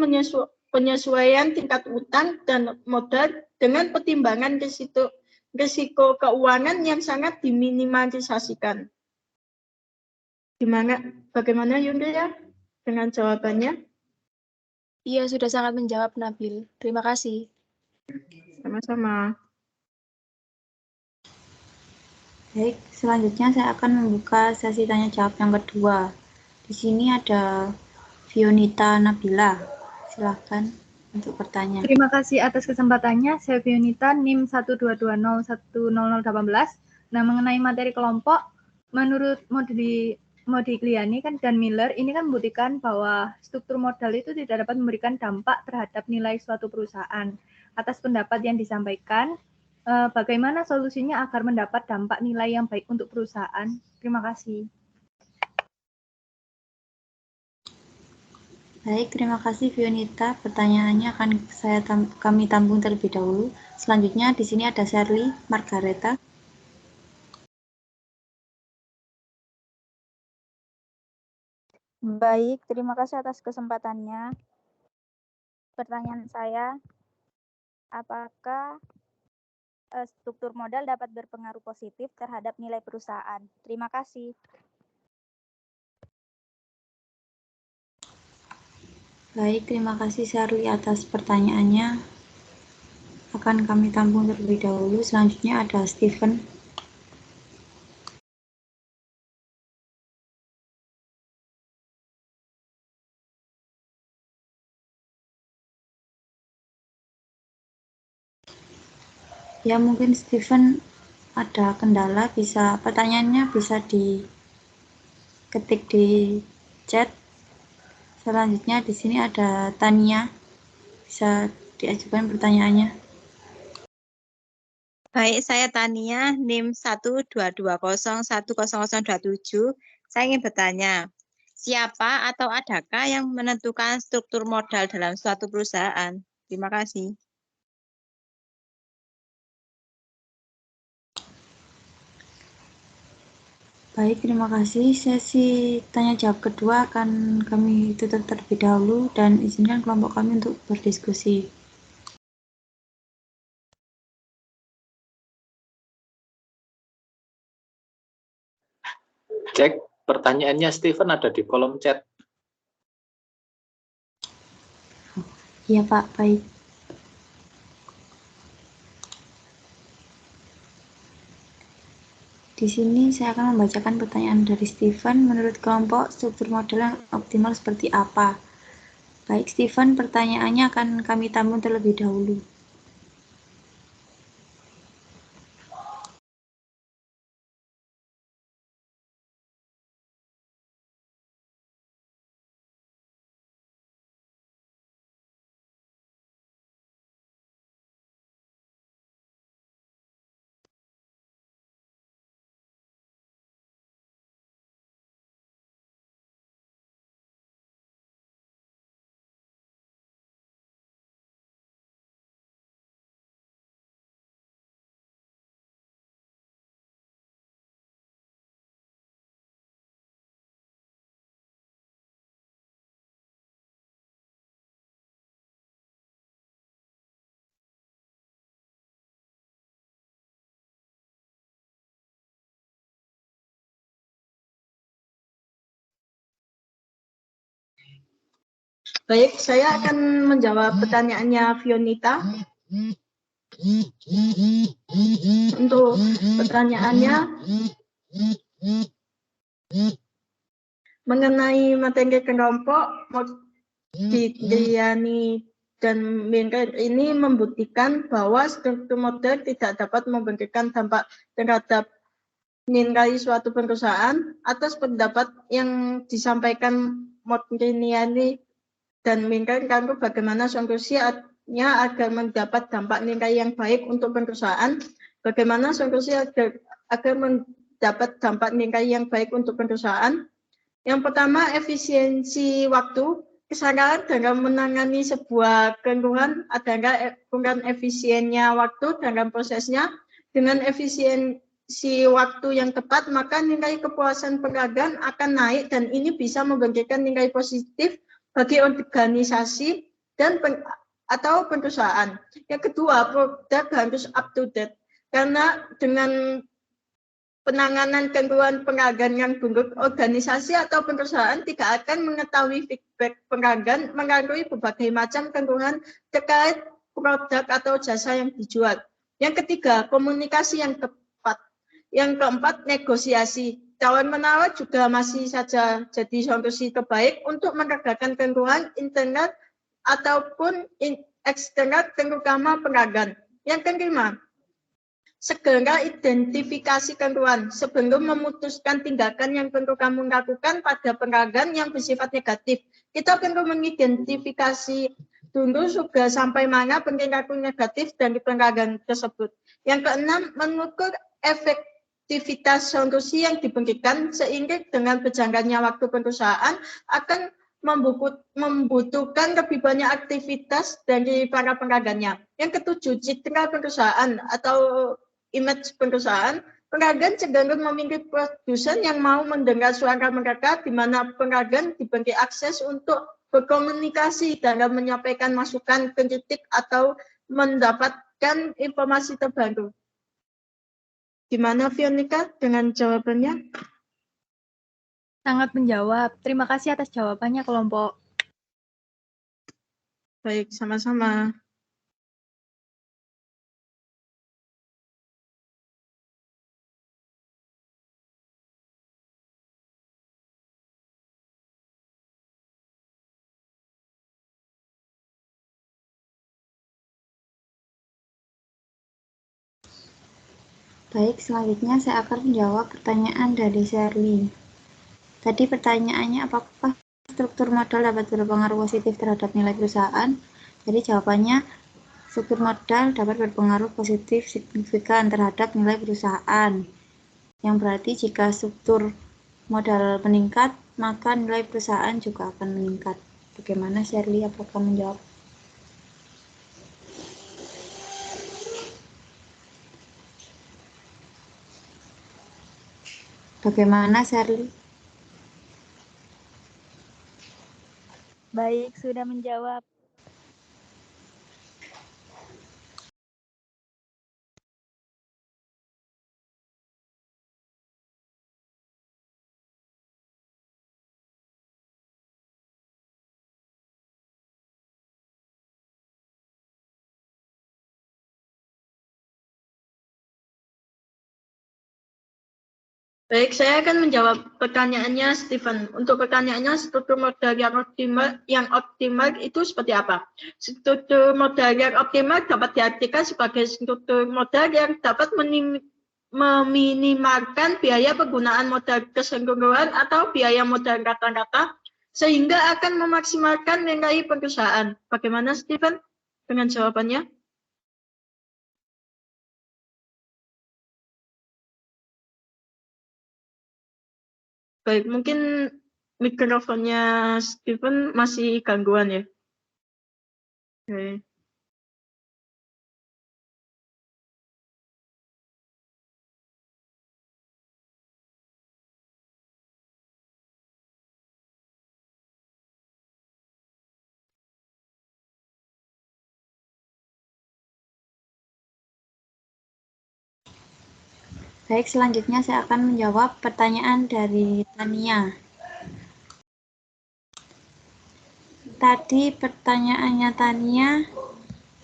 penyesuaian tingkat utang dan modal dengan pertimbangan risiko keuangan yang sangat diminimalisasikan. Bagaimana Yulia dengan jawabannya? Iya, sudah sangat menjawab, Nabil. Terima kasih. Sama-sama. Baik, selanjutnya saya akan membuka sesi tanya jawab yang kedua. Di sini ada Fionita Nabila. Silakan untuk bertanya. Terima kasih atas kesempatannya. Saya Fionita, NIM 122010018. Nah, mengenai materi kelompok, menurut Modigliani dan Miller, ini kan membuktikan bahwa struktur modal itu tidak dapat memberikan dampak terhadap nilai suatu perusahaan. Atas pendapat yang disampaikan, bagaimana solusinya agar mendapat dampak nilai yang baik untuk perusahaan? Terima kasih. Baik, terima kasih Fionita. Pertanyaannya akan kami tampung terlebih dahulu. Selanjutnya di sini ada Shirley Margareta. Baik, terima kasih atas kesempatannya. Pertanyaan saya, apakah struktur modal dapat berpengaruh positif terhadap nilai perusahaan? Terima kasih. Baik, terima kasih Shirley atas pertanyaannya. Akan kami tampung terlebih dahulu. Selanjutnya ada Stephen. Ya, mungkin Stephen ada kendala, pertanyaannya bisa diketik di chat. Selanjutnya di sini ada Tania, bisa diajukan pertanyaannya. Baik, saya Tania, NIM 122010027. Saya ingin bertanya, siapa atau adakah yang menentukan struktur modal dalam suatu perusahaan? Terima kasih. Baik, terima kasih. Sesi tanya jawab kedua akan kami tutup terlebih dahulu dan izinkan kelompok kami untuk berdiskusi. Cek, pertanyaannya Stephen ada di kolom chat. Iya Pak, baik. Di sini saya akan membacakan pertanyaan dari Stephen. Menurut kelompok, struktur modal yang optimal seperti apa? Baik, Stephen, pertanyaannya akan kami tampung terlebih dahulu. Baik, saya akan menjawab pertanyaannya Fionita. Untuk pertanyaannya mengenai materi kelompok, Modigliani dan Miller ini membuktikan bahwa struktur modal tidak dapat memberikan dampak terhadap nilai suatu perusahaan atas pendapat yang disampaikan Modigliani dan Miller tentang bagaimana solusinya agar mendapat dampak nilai yang baik untuk perusahaan, bagaimana solusi agar mendapat dampak nilai yang baik untuk perusahaan. Yang pertama, efisiensi waktu. Kesalahan dalam menangani sebuah keluhan adalah kurang efisiennya waktu dalam prosesnya. Dengan efisiensi waktu yang tepat, maka nilai kepuasan pelanggan akan naik dan ini bisa memberikan nilai positif bagi organisasi dan atau perusahaan. Yang kedua, produk harus up to date. Karena dengan penanganan gangguan pelanggan yang buruk, organisasi atau perusahaan tidak akan mengetahui feedback pelanggan melalui berbagai macam gangguan terkait produk atau jasa yang dijual. Yang ketiga, komunikasi yang tepat. Yang keempat, negosiasi. Tawar-menawar juga masih saja jadi solusi terbaik untuk meredakan gangguan internal ataupun eksternal terutama pelanggan. Yang kelima, segera identifikasi gangguan sebelum memutuskan tindakan yang perlu kamu lakukan pada pelanggan yang bersifat negatif. Kita perlu mengidentifikasi dulu sudah sampai mana perilaku negatif dari pelanggan tersebut. Yang keenam, mengukur efektivitas solusi yang diberikan seiring dengan berjalannya waktu perusahaan akan membutuhkan lebih banyak aktivitas dari para pelanggannya. Yang ketujuh, citra perusahaan atau image perusahaan. Pelanggan cenderung memilih produsen yang mau mendengar suara mereka, di mana pelanggan diberi akses untuk berkomunikasi dalam menyampaikan masukan, kritik, atau mendapatkan informasi terbaru. Gimana Veronica dengan jawabannya? Sangat menjawab. Terima kasih atas jawabannya kelompok. Baik, sama-sama. Baik, selanjutnya saya akan menjawab pertanyaan dari Shirley. Tadi pertanyaannya, apakah struktur modal dapat berpengaruh positif terhadap nilai perusahaan? Jadi jawabannya, struktur modal dapat berpengaruh positif signifikan terhadap nilai perusahaan. Yang berarti jika struktur modal meningkat, maka nilai perusahaan juga akan meningkat. Bagaimana Shirley, apakah menjawab? Bagaimana Shirley? Baik, sudah menjawab. Baik, saya akan menjawab pertanyaannya Stephen. Untuk pertanyaannya, struktur modal yang optimal itu seperti apa? Struktur modal yang optimal dapat diartikan sebagai struktur modal yang dapat meminimalkan biaya penggunaan modal keseluruhan atau biaya modal rata-rata, sehingga akan memaksimalkan nilai perusahaan. Bagaimana Stephen dengan jawabannya? Baik, mungkin mikrofonnya Stephen masih gangguan ya. Oke. Baik, selanjutnya saya akan menjawab pertanyaan dari Tania. Tadi pertanyaannya Tania,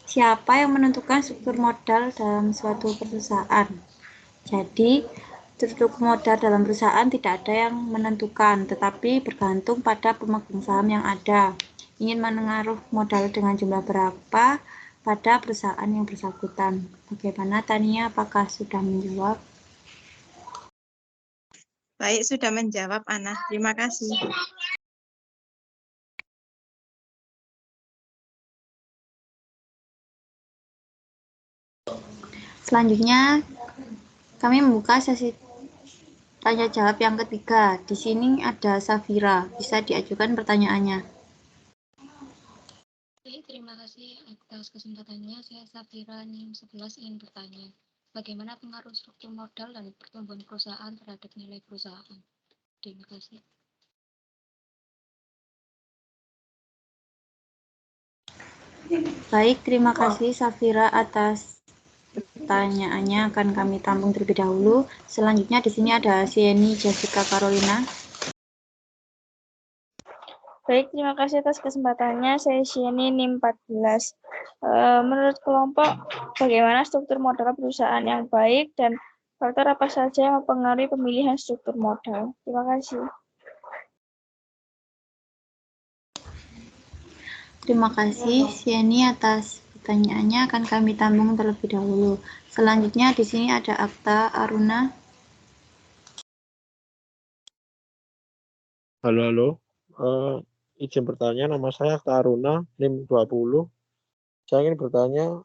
siapa yang menentukan struktur modal dalam suatu perusahaan? Jadi, struktur modal dalam perusahaan tidak ada yang menentukan, tetapi bergantung pada pemegang saham yang ada. Ingin menaruh modal dengan jumlah berapa pada perusahaan yang bersangkutan. Bagaimana Tania, apakah sudah menjawab? Baik, sudah menjawab Ana. Terima kasih. Selanjutnya, kami membuka sesi tanya jawab yang ketiga. Di sini ada Safira, bisa diajukan pertanyaannya. Baik, terima kasih atas kesempatannya. Saya Safira NIM 11 ingin bertanya, bagaimana pengaruh struktur modal dan pertumbuhan perusahaan terhadap nilai perusahaan? Terima kasih. Baik, terima kasih Safira atas pertanyaannya, akan kami tampung terlebih dahulu. Selanjutnya di sini ada Sieni Jessica Carolina. Baik, terima kasih atas kesempatannya. Saya Sieni NIM 14. Menurut kelompok, bagaimana struktur modal perusahaan yang baik dan faktor apa saja yang mempengaruhi pemilihan struktur modal? Terima kasih. Terima kasih Sieni atas pertanyaannya, akan kami tampung terlebih dahulu. Selanjutnya di sini ada Akta Aruna. Halo. Izin bertanya, nama saya Akta Aruna, NIM 20. Saya ingin bertanya,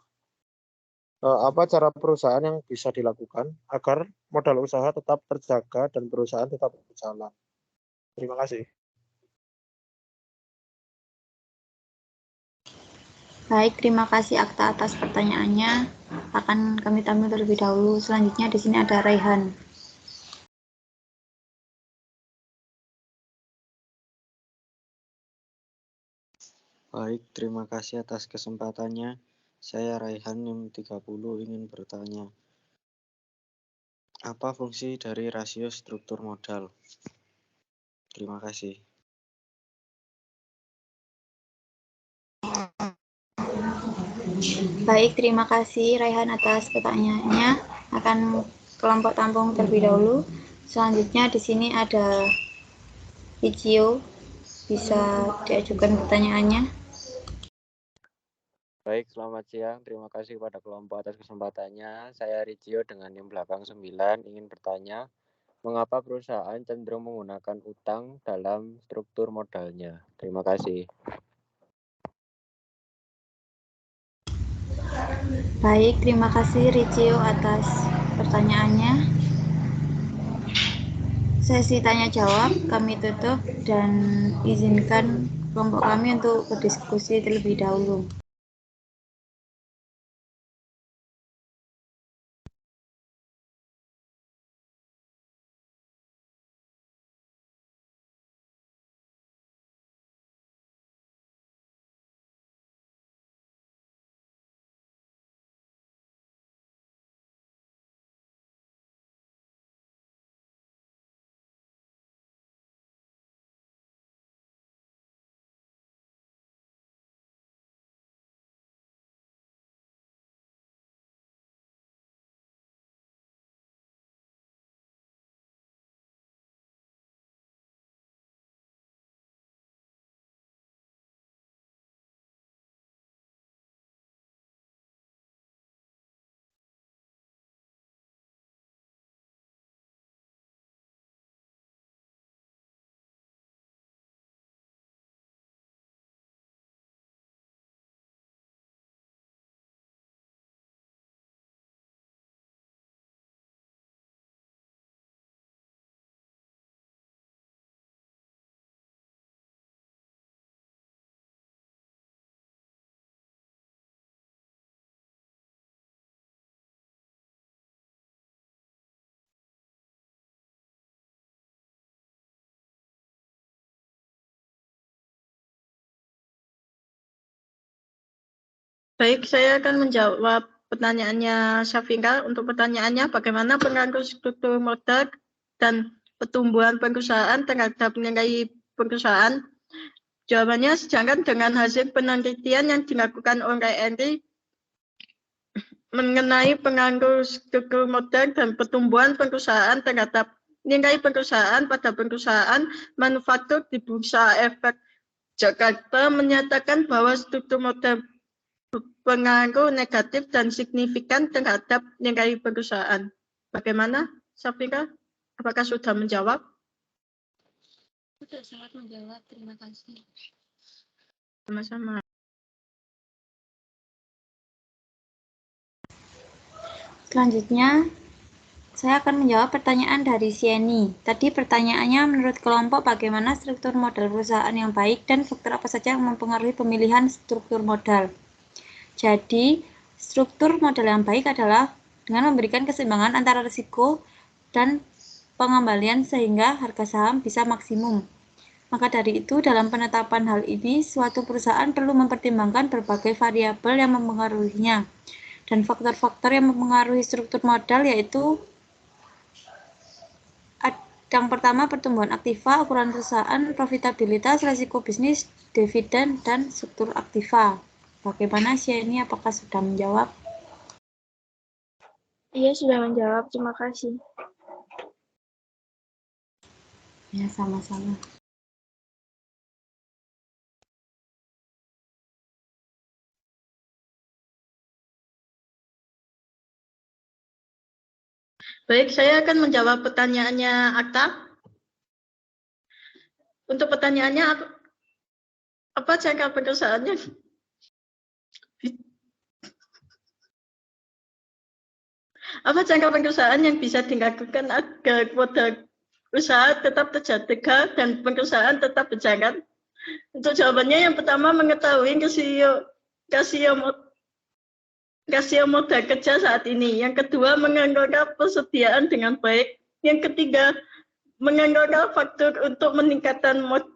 apa cara perusahaan yang bisa dilakukan agar modal usaha tetap terjaga dan perusahaan tetap berjalan? Terima kasih. Baik, terima kasih Akta atas pertanyaannya, akan kami tampung terlebih dahulu. Selanjutnya di sini ada Raihan. Baik, terima kasih atas kesempatannya. Saya Raihan NIM 30 ingin bertanya, apa fungsi dari rasio struktur modal? Terima kasih. Baik, terima kasih Raihan atas pertanyaannya, akan kelompok tampung terlebih dahulu. Selanjutnya di sini ada Ricio, bisa diajukan pertanyaannya. Baik, selamat siang. Terima kasih kepada kelompok atas kesempatannya. Saya Ricio dengan NIM belakang 9 ingin bertanya, mengapa perusahaan cenderung menggunakan utang dalam struktur modalnya? Terima kasih. Baik, terima kasih Ricio atas pertanyaannya. Sesi tanya jawab kami tutup dan izinkan kelompok kami untuk berdiskusi terlebih dahulu. Baik, saya akan menjawab pertanyaannya Syafira. Untuk pertanyaannya, bagaimana pengaruh struktur modal dan pertumbuhan perusahaan terhadap nilai perusahaan? Jawabannya, sejalan dengan hasil penelitian yang dilakukan oleh Henry mengenai pengaruh struktur modal dan pertumbuhan perusahaan terhadap nilai perusahaan pada perusahaan manufaktur di Bursa Efek Jakarta menyatakan bahwa struktur modal berpengaruh negatif dan signifikan terhadap nilai perusahaan. Bagaimana, Safira? Apakah sudah menjawab? Sudah sangat menjawab, terima kasih. Sama-sama. Selanjutnya, saya akan menjawab pertanyaan dari Sieni. Tadi pertanyaannya menurut kelompok bagaimana struktur modal perusahaan yang baik dan faktor apa saja yang mempengaruhi pemilihan struktur modal. Jadi, struktur modal yang baik adalah dengan memberikan keseimbangan antara risiko dan pengembalian sehingga harga saham bisa maksimum. Maka dari itu, dalam penetapan hal ini, suatu perusahaan perlu mempertimbangkan berbagai variabel yang mempengaruhinya. Dan faktor-faktor yang mempengaruhi struktur modal yaitu yang pertama pertumbuhan aktiva, ukuran perusahaan, profitabilitas, risiko bisnis, dividen, dan struktur aktiva. Bagaimana Sieni, apakah sudah menjawab? Iya, sudah menjawab. Terima kasih. Ya, sama-sama. Baik, saya akan menjawab pertanyaannya Akta. Untuk pertanyaannya, apa jangka perusahaannya? Apa jangka perusahaan yang bisa dilakukan agar modal usaha tetap terjaga dan perusahaan tetap berjalan? Untuk jawabannya, yang pertama mengetahui rasio modal kerja saat ini. Yang kedua, mengelola persediaan dengan baik. Yang ketiga, mengelola faktor untuk meningkatkan modal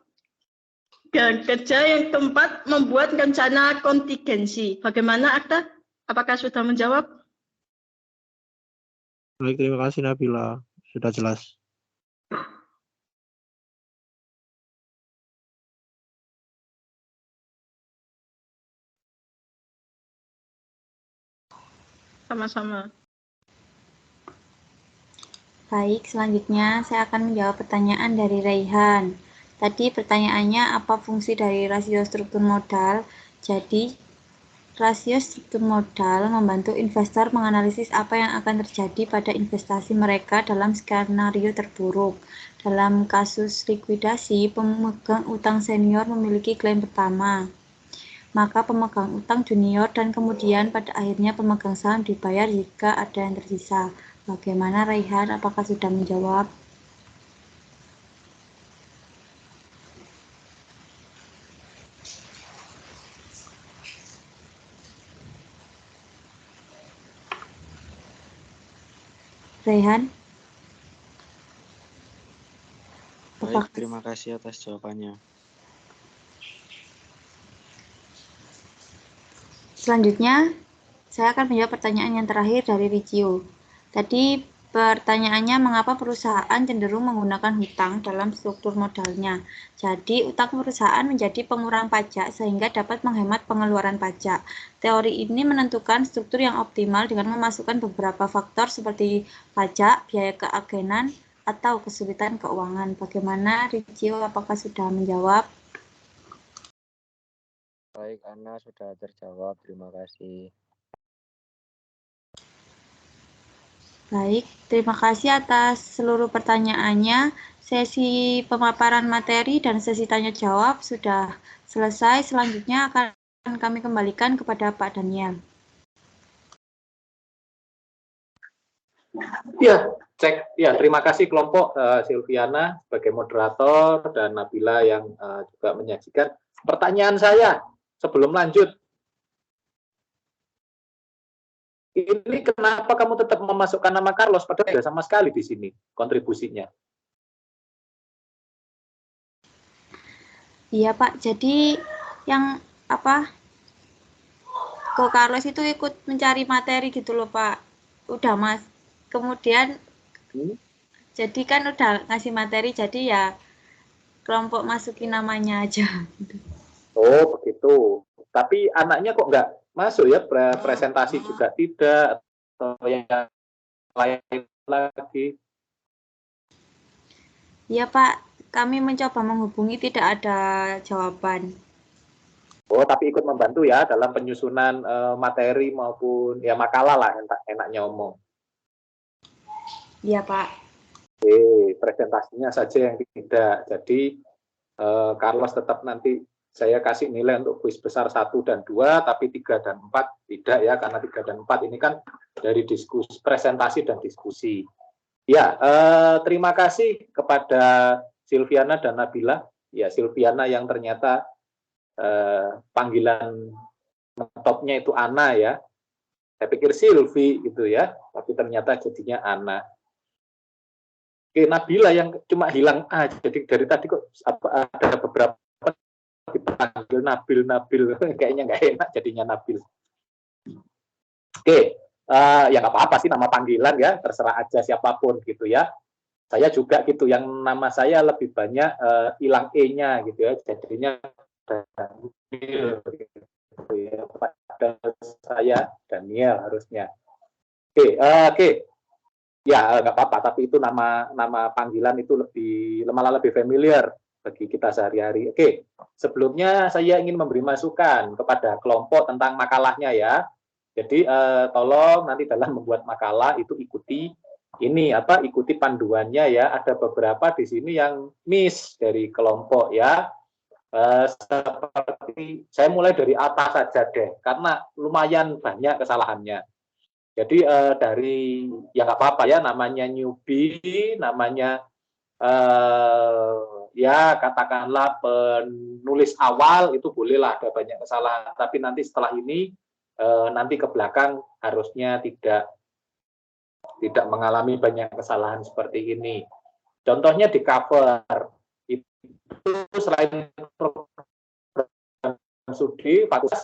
kerja. Yang keempat, membuat rencana kontingensi. Bagaimana Akta? Apakah sudah menjawab? Baik, terima kasih Nabila. Sudah jelas. Sama-sama. Baik, selanjutnya saya akan menjawab pertanyaan dari Raihan. Tadi pertanyaannya apa fungsi dari rasio struktur modal? Jadi, rasio struktur modal membantu investor menganalisis apa yang akan terjadi pada investasi mereka dalam skenario terburuk. Dalam kasus likuidasi, pemegang utang senior memiliki klaim pertama. Maka pemegang utang junior dan kemudian pada akhirnya pemegang saham dibayar jika ada yang tersisa. Bagaimana Raihan? Apakah sudah menjawab? Raihan? Baik, terima kasih atas jawabannya. Selanjutnya, saya akan menjawab pertanyaan yang terakhir dari Ricio. Tadi pertanyaannya mengapa perusahaan cenderung menggunakan hutang dalam struktur modalnya. Jadi, utang perusahaan menjadi pengurang pajak sehingga dapat menghemat pengeluaran pajak. Teori ini menentukan struktur yang optimal dengan memasukkan beberapa faktor seperti pajak, biaya keagenan, atau kesulitan keuangan. Bagaimana Ricio? Apakah sudah menjawab? Baik, Ana sudah terjawab. Terima kasih. Baik, terima kasih atas seluruh pertanyaannya. Sesi pemaparan materi dan sesi tanya jawab sudah selesai. Selanjutnya akan kami kembalikan kepada Pak Daniel. Ya, terima kasih kelompok Silviana sebagai moderator dan Nabila yang juga menyajikan. Pertanyaan saya sebelum lanjut, ini kenapa kamu tetap memasukkan nama Carlos padahal tidak sama sekali di sini kontribusinya? Iya Pak, jadi yang Ko Carlos itu ikut mencari materi gitu loh Pak. Udah Mas, kemudian jadi kan udah ngasih materi, jadi ya kelompok masukin namanya aja. Oh begitu. Tapi anaknya kok nggak masuk ya, presentasi juga tidak, atau yang lain lagi? Iya Pak, kami mencoba menghubungi tidak ada jawaban. Oh tapi ikut membantu ya dalam penyusunan materi maupun ya makalah lah enaknya omong. Iya Pak. Oke, presentasinya saja yang tidak. Jadi Carlos tetap nanti saya kasih nilai untuk kuis besar 1 dan 2, tapi 3 dan 4 tidak ya, karena 3 dan 4 ini kan dari diskusi, presentasi dan diskusi. Ya, terima kasih kepada Silviana dan Nabila. Ya, Silviana yang ternyata panggilan topnya itu Ana ya. Saya pikir Silvi gitu ya, tapi ternyata jadinya Ana. Oke, Nabila yang cuma hilang A, jadi dari tadi kok ada beberapa dipanggil Nabil, kayaknya nggak enak jadinya Nabil. Oke, ya nggak apa-apa sih nama panggilan ya, terserah aja siapapun gitu ya. Saya juga gitu, yang nama saya lebih banyak hilang E-nya gitu ya, jadinya Daniel gitu ya. Padahal saya Daniel harusnya. Oke. Ya nggak apa-apa, tapi itu nama panggilan itu malah lebih familiar bagi kita sehari-hari. Oke, sebelumnya saya ingin memberi masukan kepada kelompok tentang makalahnya ya. Jadi tolong nanti dalam membuat makalah itu ikuti panduannya ya. Ada beberapa di sini yang miss dari kelompok ya. Seperti saya mulai dari atas saja deh, karena lumayan banyak kesalahannya. Jadi dari ya nggak apa-apa ya, namanya newbie, namanya ya katakanlah penulis awal itu bolehlah ada banyak kesalahan. Tapi nanti setelah ini nanti ke belakang harusnya tidak mengalami banyak kesalahan seperti ini. Contohnya di cover itu selain program studi fakultas,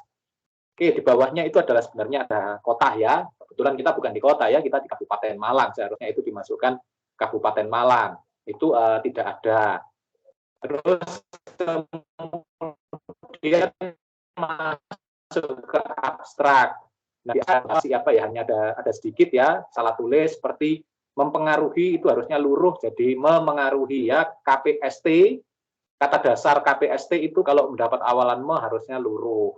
oke, di bawahnya itu adalah sebenarnya ada kota ya. Kebetulan kita bukan di kota ya, kita di Kabupaten Malang. Seharusnya itu dimasukkan Kabupaten Malang. Itu tidak ada. Terus kemudian masuk ke abstrak. Nah, apa ya, hanya ada sedikit ya, salah tulis seperti mempengaruhi itu harusnya luruh jadi memengaruhi ya. KPST, kata dasar KPST itu kalau mendapat awalan harusnya luruh.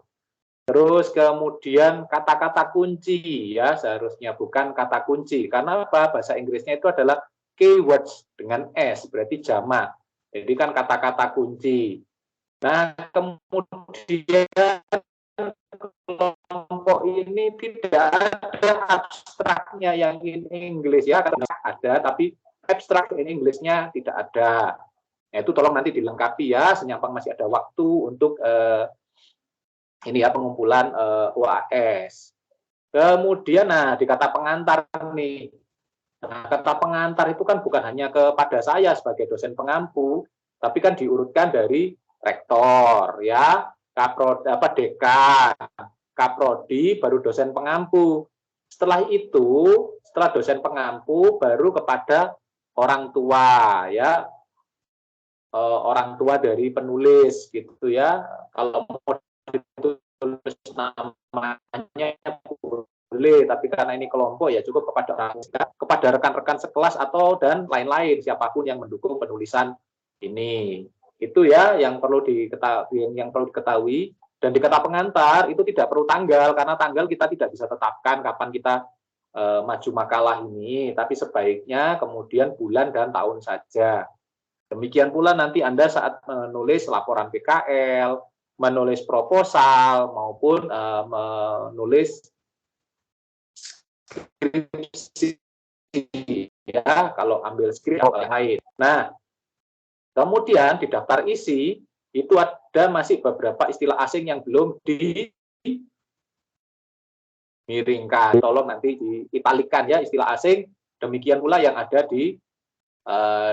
Terus kemudian kata-kata kunci ya, seharusnya bukan kata kunci. Karena apa? Bahasa Inggrisnya itu adalah keywords dengan S, berarti jamak. Jadi kan kata-kata kunci. Nah, kemudian kelompok ini tidak ada abstraknya yang in English ya, karena ada, tapi abstrak in English-nya tidak ada. Nah, itu tolong nanti dilengkapi ya, senyampang masih ada waktu untuk ini ya, pengumpulan UAS. Kemudian di kata pengantar nih. Nah, kata pengantar itu kan bukan hanya kepada saya sebagai dosen pengampu, tapi kan diurutkan dari rektor ya, dekan, kaprodi, baru dosen pengampu. Setelah itu, setelah dosen pengampu baru kepada orang tua ya. Orang tua dari penulis gitu ya. Kalau mau ditulis namanya boleh, tapi karena ini kelompok ya cukup kepada rekan-rekan sekelas atau dan lain-lain siapapun yang mendukung penulisan ini. Itu ya yang perlu diketahui. Dan di kata pengantar itu tidak perlu tanggal, karena tanggal kita tidak bisa tetapkan kapan kita maju makalah ini, tapi sebaiknya kemudian bulan dan tahun saja. Demikian pula nanti Anda saat menulis laporan PKL, menulis proposal, maupun menulis skripsi, ya, kalau ambil skrip atau yang lain. Nah, kemudian di daftar isi, itu ada masih beberapa istilah asing yang belum dimiringkan. Tolong nanti diitalikan ya istilah asing, demikian pula yang ada di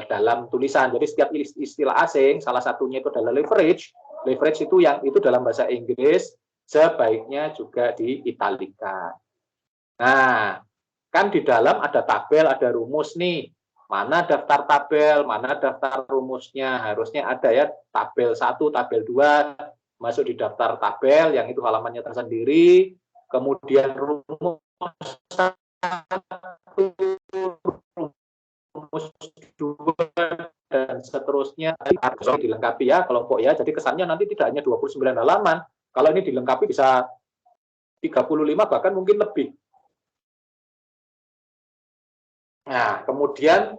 dalam tulisan. Jadi setiap istilah asing, salah satunya itu adalah leverage. Leverage itu dalam bahasa Inggris sebaiknya juga diitalikan. Nah, kan di dalam ada tabel, ada rumus nih. Mana daftar tabel, mana daftar rumusnya. Harusnya ada ya tabel 1, tabel 2 masuk di daftar tabel yang itu halamannya tersendiri. Kemudian rumus 1, rumus 2 dan seterusnya harus dilengkapi ya kelompok ya. Jadi kesannya nanti tidak hanya 29 halaman. Kalau ini dilengkapi bisa 35 bahkan mungkin lebih. Nah, kemudian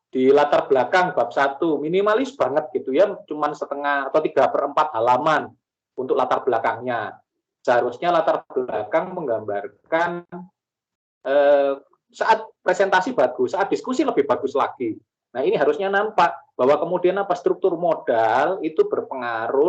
di latar belakang bab 1 minimalis banget gitu ya, cuman setengah atau 3/4 halaman untuk latar belakangnya. Seharusnya latar belakang menggambarkan saat presentasi bagus, saat diskusi lebih bagus lagi. Nah, ini harusnya nampak bahwa kemudian apa struktur modal itu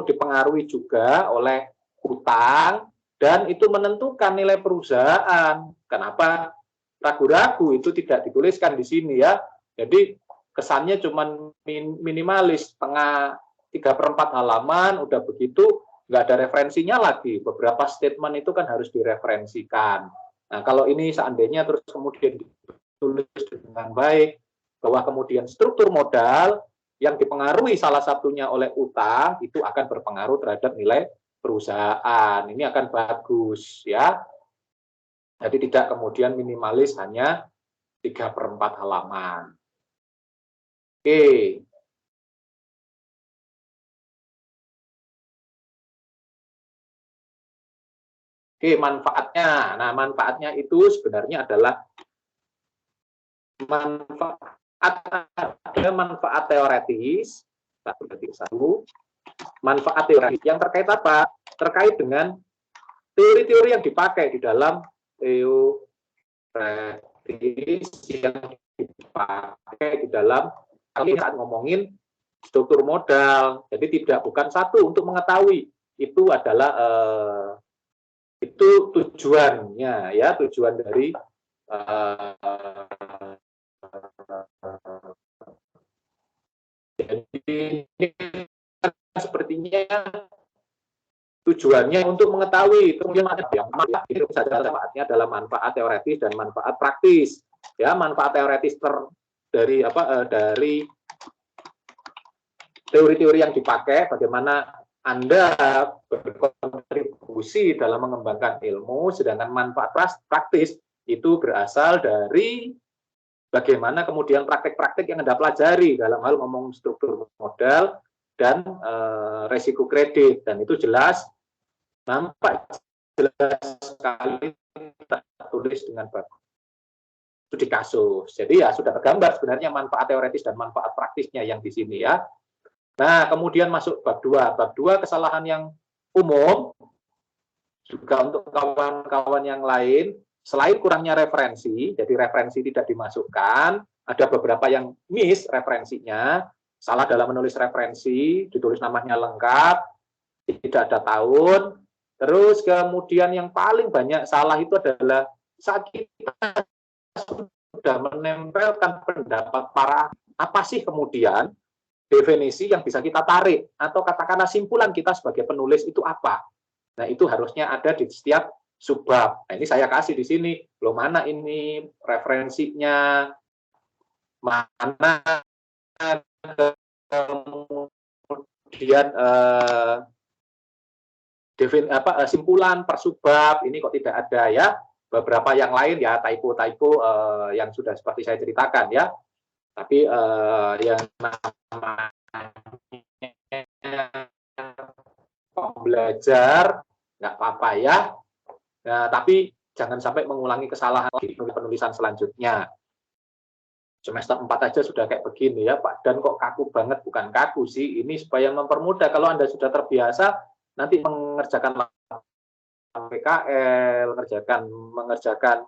dipengaruhi juga oleh utang, dan itu menentukan nilai perusahaan. Kenapa ragu-ragu itu tidak dituliskan di sini ya. Jadi kesannya cuma minimalis, setengah 3/4 halaman, udah begitu nggak ada referensinya lagi. Beberapa statement itu kan harus direferensikan. Nah, kalau ini seandainya terus kemudian ditulis dengan baik, bahwa kemudian struktur modal yang dipengaruhi salah satunya oleh utang, itu akan berpengaruh terhadap nilai perusahaan. Ini akan bagus ya. Jadi tidak kemudian minimalis hanya 3/4 halaman. Oke. Oke, manfaatnya. Nah, manfaatnya itu sebenarnya adalah ada manfaat teoretis, manfaat teoretis yang terkait apa? Terkait dengan teori-teori yang dipakai di dalam teoretis yang dipakai di dalam saat ngomongin struktur modal. Jadi bukan satu untuk mengetahui, itu adalah itu tujuannya ya, tujuan dari jadi sepertinya tujuannya untuk mengetahui, kemudian itu saja manfaatnya adalah manfaat teoretis dan manfaat praktis. Ya, manfaat teoretis dari teori-teori yang dipakai, bagaimana Anda berkontribusi dalam mengembangkan ilmu, sedangkan manfaat praktis itu berasal dari bagaimana kemudian praktek-praktek yang Anda pelajari dalam hal ngomong struktur modal dan resiko kredit, dan itu jelas nampak jelas sekali kita tulis dengan bagus itu di kasus. Jadi ya sudah tergambar sebenarnya manfaat teoretis dan manfaat praktisnya yang di sini ya. Nah, kemudian masuk bab 2. Bab 2 kesalahan yang umum juga untuk kawan-kawan yang lain, selain kurangnya referensi, jadi referensi tidak dimasukkan, ada beberapa yang miss referensinya, salah dalam menulis referensi, ditulis namanya lengkap, tidak ada tahun. Terus kemudian yang paling banyak salah itu adalah saat kita sudah menempelkan pendapat para, apa sih kemudian definisi yang bisa kita tarik, atau katakanlah simpulan kita sebagai penulis itu apa. Nah, itu harusnya ada di setiap subbab. Nah, ini saya kasih di sini. Loh, mana ini referensinya, mana kemudian simpulan per subbab, ini kok tidak ada ya. Beberapa yang lain ya typo-typo yang sudah seperti saya ceritakan ya. Tapi yang namanya belajar nggak apa-apa ya. Nah, tapi jangan sampai mengulangi kesalahan di penulisan selanjutnya. Semester 4 aja sudah kayak begini ya, Pak. Dan kok kaku banget, bukan kaku sih. Ini supaya mempermudah. Kalau Anda sudah terbiasa, nanti mengerjakan PKL, mengerjakan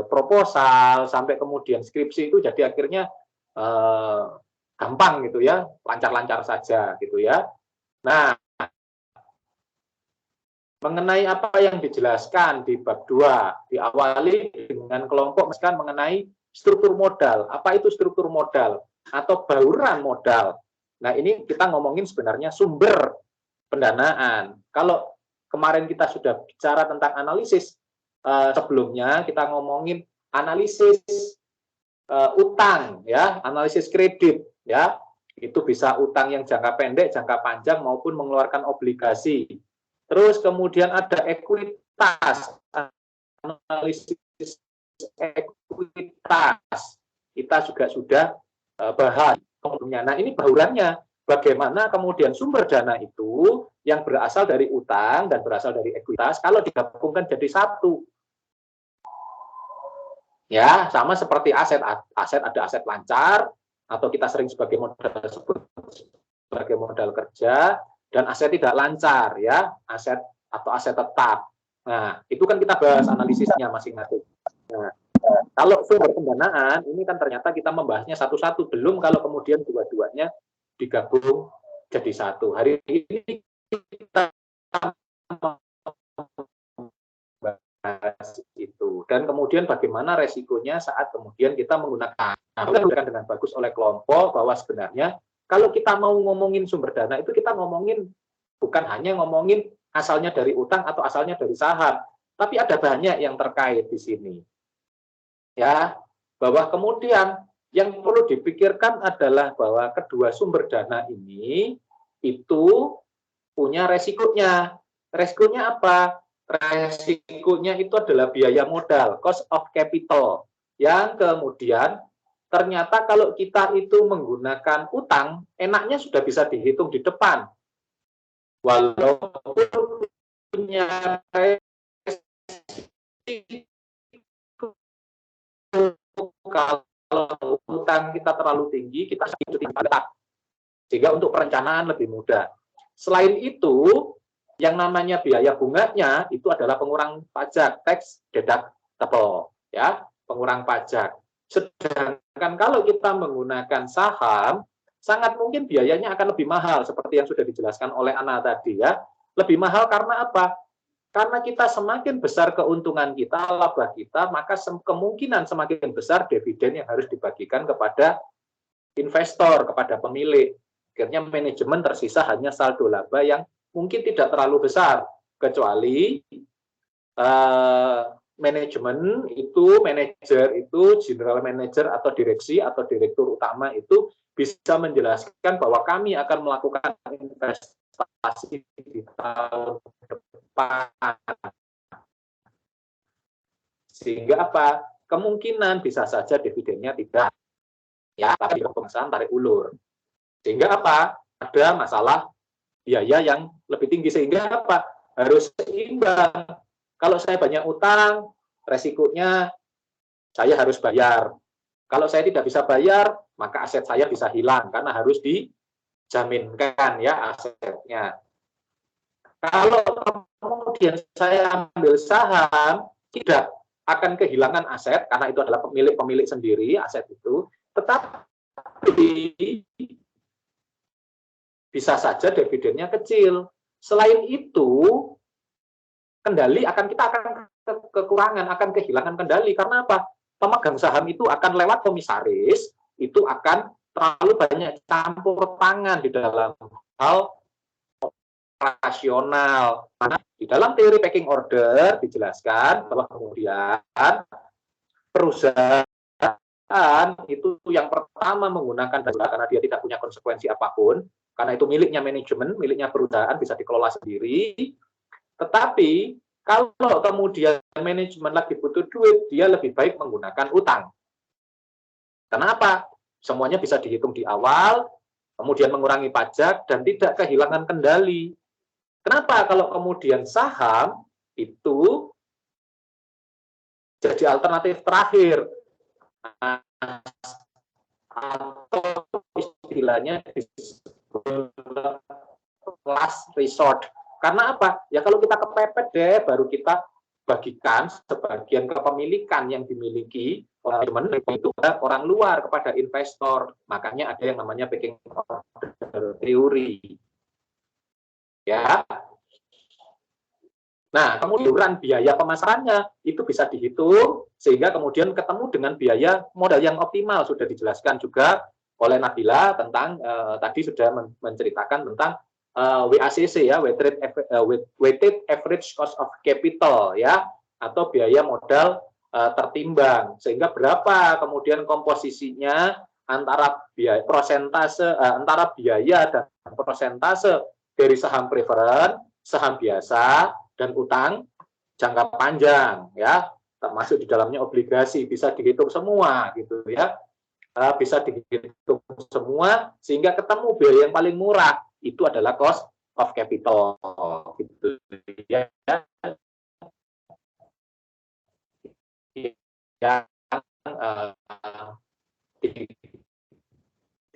proposal, sampai kemudian skripsi itu jadi akhirnya gampang gitu ya, lancar-lancar saja gitu ya. Nah, mengenai apa yang dijelaskan di bab 2, diawali dengan kelompok misalkan mengenai struktur modal. Apa itu struktur modal atau bauran modal? Nah, ini kita ngomongin sebenarnya sumber pendanaan. Kalau kemarin kita sudah bicara tentang analisis, sebelumnya kita ngomongin analisis utang ya, analisis kredit ya. Itu bisa utang yang jangka pendek, jangka panjang maupun mengeluarkan obligasi. Terus kemudian ada ekuitas, analisis ekuitas. Kita juga sudah bahas. Nah, ini baurannya. Bagaimana kemudian sumber dana itu yang berasal dari utang dan berasal dari ekuitas, kalau digabungkan jadi satu. Ya, sama seperti aset. Aset ada aset lancar, atau kita sering sebagai modal sebut sebagai modal kerja, dan aset tidak lancar, ya, aset atau aset tetap. Nah, itu kan kita bahas analisisnya masing-masing. Nah, kalau sumber pendanaan, ini kan ternyata kita membahasnya satu-satu, belum kalau kemudian dua-duanya digabung jadi satu. Hari ini kita itu, dan kemudian bagaimana resikonya saat kemudian kita menggunakan dengan bagus oleh kelompok bahwa sebenarnya kalau kita mau ngomongin sumber dana itu kita ngomongin bukan hanya ngomongin asalnya dari utang atau asalnya dari saham, tapi ada banyak yang terkait di sini. Ya, bahwa kemudian yang perlu dipikirkan adalah bahwa kedua sumber dana ini itu punya resikonya. Resikonya apa? Resikonya itu adalah biaya modal, cost of capital, yang kemudian ternyata kalau kita itu menggunakan utang, enaknya sudah bisa dihitung di depan. Walaupun punya resiko, kalau utang kita terlalu tinggi, kita tetap. Sehingga untuk perencanaan lebih mudah. Selain itu, yang namanya biaya bunganya itu adalah pengurang pajak, tax deductible, ya, pengurang pajak. Sedangkan kalau kita menggunakan saham, sangat mungkin biayanya akan lebih mahal, seperti yang sudah dijelaskan oleh Ana tadi, ya. Lebih mahal karena apa? Karena kita semakin besar keuntungan kita, laba kita, maka kemungkinan semakin besar dividen yang harus dibagikan kepada investor, kepada pemilik. Akhirnya manajemen tersisa hanya saldo laba yang mungkin tidak terlalu besar, kecuali manajemen itu, manajer itu, general manager atau direksi atau direktur utama itu bisa menjelaskan bahwa kami akan melakukan investasi di tahun depan. Sehingga apa? Kemungkinan bisa saja dividennya tidak, ya, tapi pemasangan tarik ulur. Sehingga apa? Ada masalah biaya yang lebih tinggi, sehingga apa? Harus seimbang. Kalau saya banyak utang, resikonya saya harus bayar. Kalau saya tidak bisa bayar, maka aset saya bisa hilang karena harus dijaminkan, ya, asetnya. Kalau kemudian saya ambil saham, tidak akan kehilangan aset karena itu adalah pemilik sendiri aset itu, tetapi bisa saja dividennya kecil. Selain itu, kendali kita akan kekurangan, akan kehilangan kendali. Karena apa? Pemegang saham itu akan lewat komisaris, itu akan terlalu banyak campur tangan di dalam hal operasional. Karena di dalam teori packing order dijelaskan bahwa kemudian perusahaan itu yang pertama menggunakan dana karena dia tidak punya konsekuensi apapun, karena itu miliknya manajemen, miliknya perusahaan, bisa dikelola sendiri. Tetapi kalau kemudian manajemen lagi butuh duit, dia lebih baik menggunakan utang. Kenapa? Semuanya bisa dihitung di awal, kemudian mengurangi pajak dan tidak kehilangan kendali. Kenapa? Kalau kemudian saham itu jadi alternatif terakhir, atau istilahnya last resort. Karena apa? Ya kalau kita kepepet deh, baru kita bagikan sebagian kepemilikan yang dimiliki teman itu orang luar kepada investor. Makanya ada yang namanya packing order teori. Ya. Nah, kemudian biaya pemasarannya itu bisa dihitung sehingga kemudian ketemu dengan biaya modal yang optimal. Sudah dijelaskan juga oleh Nabila tentang tadi sudah menceritakan tentang WACC, ya, weighted average cost of capital, ya, atau biaya modal tertimbang. Sehingga berapa kemudian komposisinya antara biaya persentase antara biaya dan persentase dari saham preferen, saham biasa, dan utang jangka panjang, ya, termasuk di dalamnya obligasi, bisa dihitung semua gitu, ya, bisa dihitung semua sehingga ketemu biaya yang paling murah itu adalah cost of capital, gitu, ya.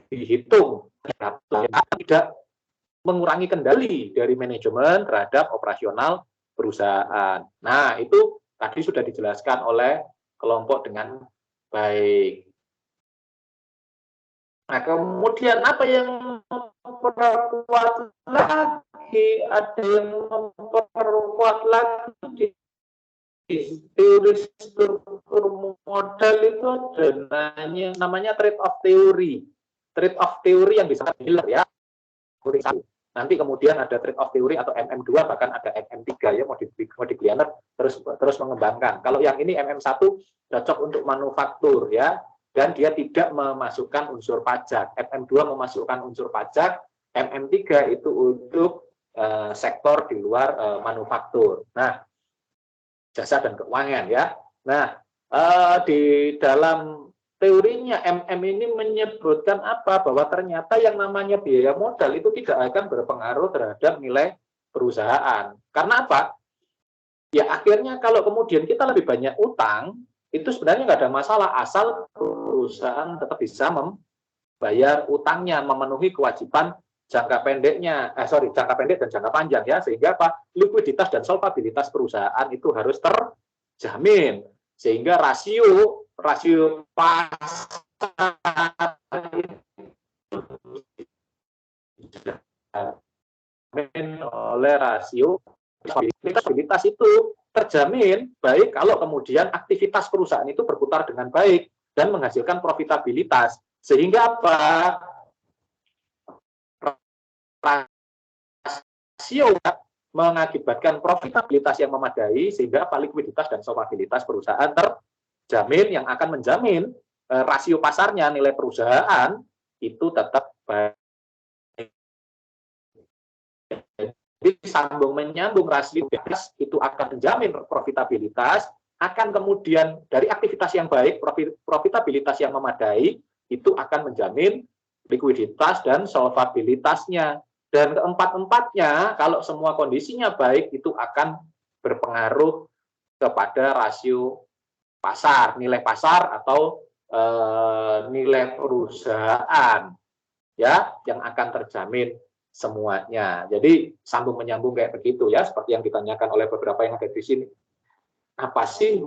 dihitung, tidak mengurangi kendali dari manajemen terhadap operasional perusahaan. Nah, itu tadi sudah dijelaskan oleh kelompok dengan baik. Nah, kemudian apa yang memperkuat lagi? Ada yang memperkuat lagi di teori struktur modal itu ada namanya trade-off teori. Trade-off teori yang disebut Miller ya. Nanti kemudian ada trade-off teori atau MM2, bahkan ada MM3 ya, Modigliani terus mengembangkan. Kalau yang ini MM1 cocok untuk manufaktur ya, dan dia tidak memasukkan unsur pajak. MM2 memasukkan unsur pajak, MM3 itu untuk sektor di luar manufaktur. Nah, jasa dan keuangan ya. Nah, di dalam teorinya MM ini menyebutkan apa? Bahwa ternyata yang namanya biaya modal itu tidak akan berpengaruh terhadap nilai perusahaan. Karena apa? Ya akhirnya kalau kemudian kita lebih banyak utang, itu sebenarnya nggak ada masalah asal perusahaan tetap bisa membayar utangnya, memenuhi kewajiban jangka pendeknya, jangka pendek dan jangka panjang ya, sehingga apa? Likuiditas dan solvabilitas perusahaan itu harus terjamin, sehingga rasio pasar oleh rasio stabilitas itu terjamin baik kalau kemudian aktivitas perusahaan itu berputar dengan baik dan menghasilkan profitabilitas, sehingga apa? Rasio mengakibatkan profitabilitas yang memadai, sehingga likuiditas dan solvabilitas perusahaan terjamin, yang akan menjamin rasio pasarnya, nilai perusahaan itu tetap baik. Jadi sambung menyambung rasio itu akan menjamin profitabilitas, akan kemudian dari aktivitas yang baik, profitabilitas yang memadai itu akan menjamin likuiditas dan solvabilitasnya. Dan keempat-empatnya, kalau semua kondisinya baik, itu akan berpengaruh kepada rasio pasar, nilai pasar atau nilai perusahaan, ya, yang akan terjamin semuanya. Jadi sambung menyambung kayak begitu ya, seperti yang ditanyakan oleh beberapa yang ada di sini. Apa sih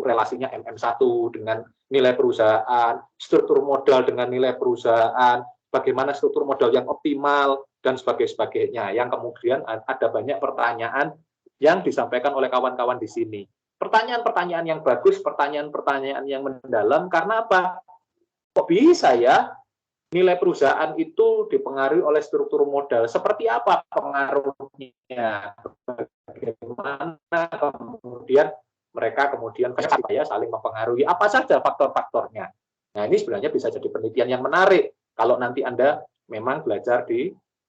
relasinya MM1 dengan nilai perusahaan, struktur modal dengan nilai perusahaan, bagaimana struktur modal yang optimal, dan sebagainya, yang kemudian ada banyak pertanyaan yang disampaikan oleh kawan-kawan di sini. Pertanyaan-pertanyaan yang bagus, pertanyaan-pertanyaan yang mendalam, karena apa? Kok bisa ya nilai perusahaan itu dipengaruhi oleh struktur modal? Seperti apa pengaruhnya? Bagaimana kemudian mereka saling mempengaruhi? Apa saja faktor-faktornya? Nah, ini sebenarnya bisa jadi penelitian yang menarik kalau nanti Anda memang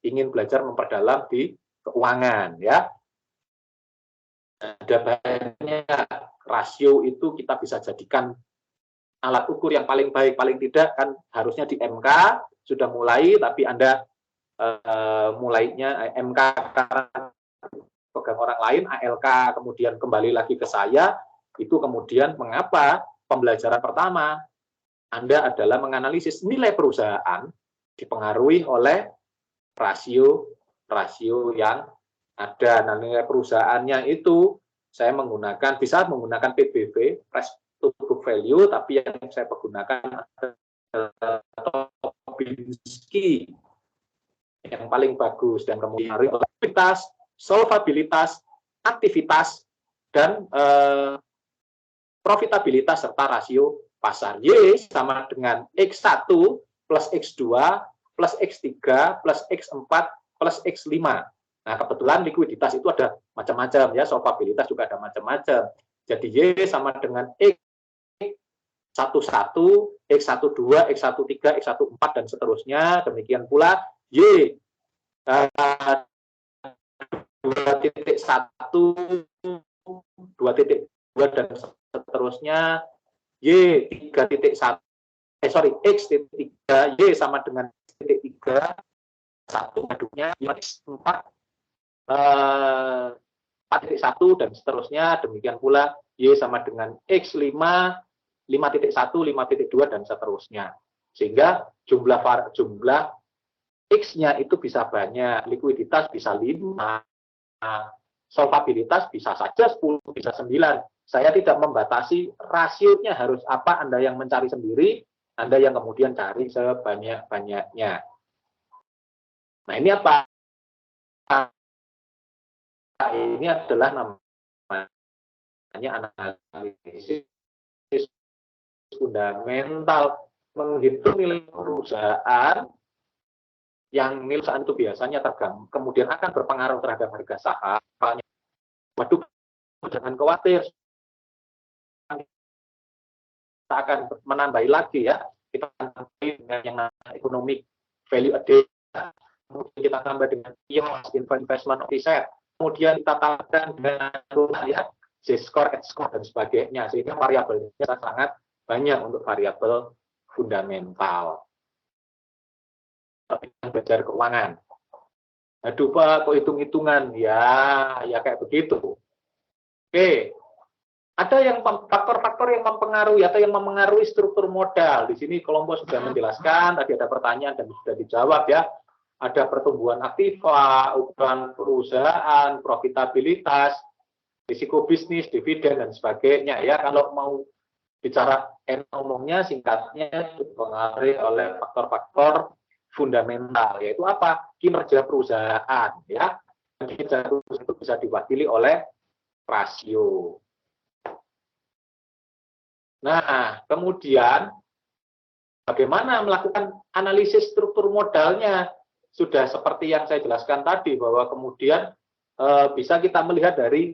ingin belajar memperdalam di keuangan ya. Ada banyak rasio itu kita bisa jadikan alat ukur yang paling baik, paling tidak kan harusnya di MK sudah mulai, tapi Anda mulainya MK karena pegang orang lain, ALK kemudian kembali lagi ke saya, itu kemudian mengapa pembelajaran pertama Anda adalah menganalisis nilai perusahaan dipengaruhi oleh rasio yang ada. Nah, nilai perusahaannya itu saya bisa menggunakan PBV, price to book value, tapi yang saya gunakan adalah Tobinski yang paling bagus, dan kemudian likuiditas, solvabilitas, aktivitas, dan profitabilitas serta rasio pasar. Y sama dengan X1 plus X2 plus X3 plus X4 plus X5. Nah, kebetulan likuiditas itu ada macam-macam ya, solvabilitas juga ada macam-macam. Jadi Y sama dengan X11, X12, X13, X14 dan seterusnya. Demikian pula Y 2.1, 2.2 dan seterusnya. Y 3.1, X3, Y sama dengan X3, 1 aduknya 4.1 dan seterusnya. Demikian pula Y sama dengan X5 5.1, 5.2 dan seterusnya. Sehingga jumlah X-nya itu bisa banyak, likuiditas bisa 5, solvabilitas bisa saja 10, bisa 9. Saya tidak membatasi rasionya harus apa, Anda yang mencari sendiri, Anda yang kemudian cari sebanyak-banyaknya. Nah, ini apa? Ini adalah namanya analisis fundamental, menghitung nilai perusahaan yang nilai perusahaan itu biasanya kemudian akan berpengaruh terhadap harga saham. Waduh, jangan khawatir, kita akan menambahi lagi ya, kita akan tambah dengan yang namanya economic value added, kemudian kita tambah dengan EOS, investment offset, kemudian kita tambahkan dengan ya, Z-score, H-score dan sebagainya, sehingga variabelnya sangat banyak untuk variabel fundamental. Belajar keuangan. Aduh Pak, kok hitung-hitungan? Ya kayak begitu. Oke. Ada yang faktor-faktor yang mempengaruhi atau yang memengaruhi struktur modal. Di sini kelompok sudah menjelaskan, tadi ada pertanyaan dan sudah dijawab ya. Ada pertumbuhan aktiva, ukuran perusahaan, profitabilitas, risiko bisnis, dividen dan sebagainya ya. Kalau mau bicara umumnya, singkatnya dipengaruhi oleh faktor-faktor fundamental, yaitu apa? Kinerja perusahaan ya. Kinerja perusahaan itu bisa diwakili oleh rasio. Nah, kemudian bagaimana melakukan analisis struktur modalnya? Sudah seperti yang saya jelaskan tadi, bahwa kemudian bisa kita melihat dari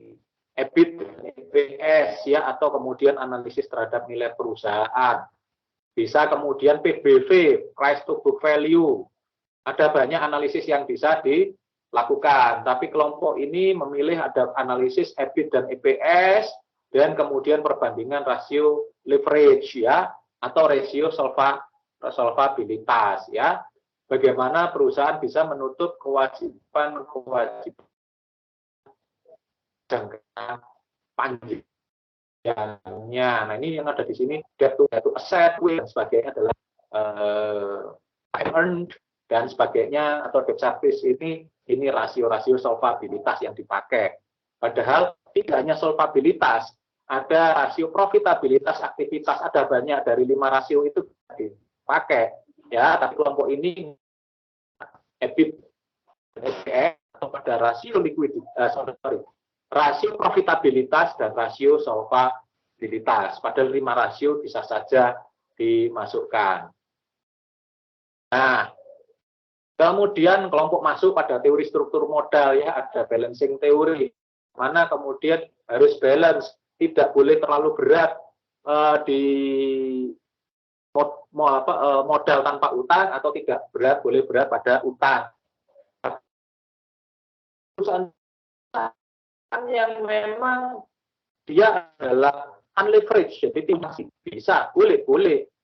EBIT, EPS ya, atau kemudian analisis terhadap nilai perusahaan. Bisa kemudian PBV, price to book value. Ada banyak analisis yang bisa dilakukan, tapi kelompok ini memilih ada analisis EBIT dan EPS, dan kemudian perbandingan rasio leverage ya, atau rasio solvabilitas ya. Bagaimana perusahaan bisa menutup kewajiban jangka panjang. Nah, ini yang ada di sini, debt to asset dan sebagainya adalah time earned dan sebagainya, atau debt service ini rasio-rasio solvabilitas yang dipakai. Padahal tidak hanya solvabilitas, ada rasio profitabilitas aktivitas, ada banyak dari 5 rasio itu dipakai ya. Tapi kelompok ini EBIT atau pada rasio likuiditas, rasio profitabilitas dan rasio solvabilitas. Padahal 5 rasio bisa saja dimasukkan. Nah, kemudian kelompok masuk pada teori struktur modal ya, ada balancing teori, mana kemudian harus balance, tidak boleh terlalu berat di modal tanpa utang, atau tidak boleh berat pada utang. Perusahaan yang memang dia adalah unleveraged, jadi masih bisa, boleh,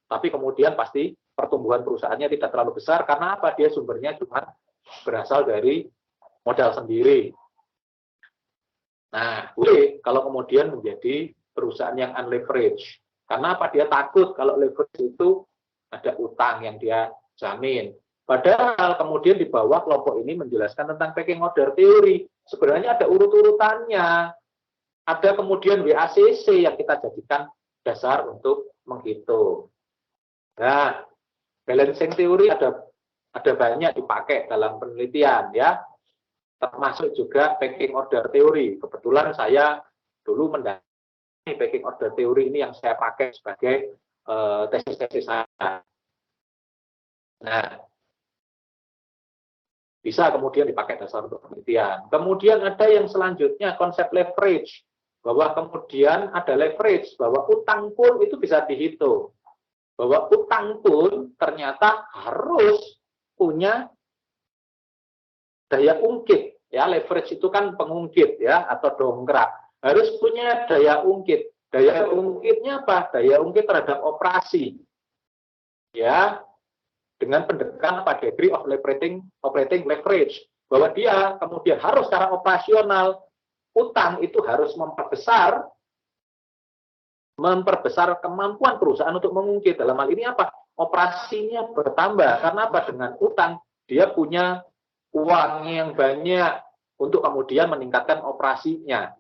tapi kemudian pasti pertumbuhan perusahaannya tidak terlalu besar, karena apa? Dia sumbernya cuma berasal dari modal sendiri. Nah, boleh kalau kemudian menjadi perusahaan yang unleveraged, karena apa? Dia takut kalau leverage itu ada utang yang dia jamin. Padahal kemudian di bawah kelompok ini menjelaskan tentang pecking order teori. Sebenarnya ada urut-urutannya. Ada kemudian WACC yang kita jadikan dasar untuk menghitung. Nah, balancing teori ada banyak dipakai dalam penelitian ya. Termasuk juga pecking order teori. Kebetulan saya dulu mendalami pecking order teori ini yang saya pakai sebagai tesis-tesis saya. Nah, bisa kemudian dipakai dasar untuk penelitian. Kemudian ada yang selanjutnya, konsep leverage, bahwa kemudian ada leverage, bahwa utang pun itu bisa dihitung. Bahwa utang pun ternyata harus punya daya ungkit. Ya, leverage itu kan pengungkit ya, atau dongkrak. Harus punya daya ungkit. Daya ungkitnya apa? Daya ungkit terhadap operasi. Ya, dengan pendekatan pada degree of operating leverage, bahwa dia kemudian harus secara operasional, utang itu harus memperbesar memperbesar kemampuan perusahaan untuk mengungkit. Dalam hal ini apa? Operasinya bertambah. Karena apa? Dengan utang, dia punya uang yang banyak untuk kemudian meningkatkan operasinya.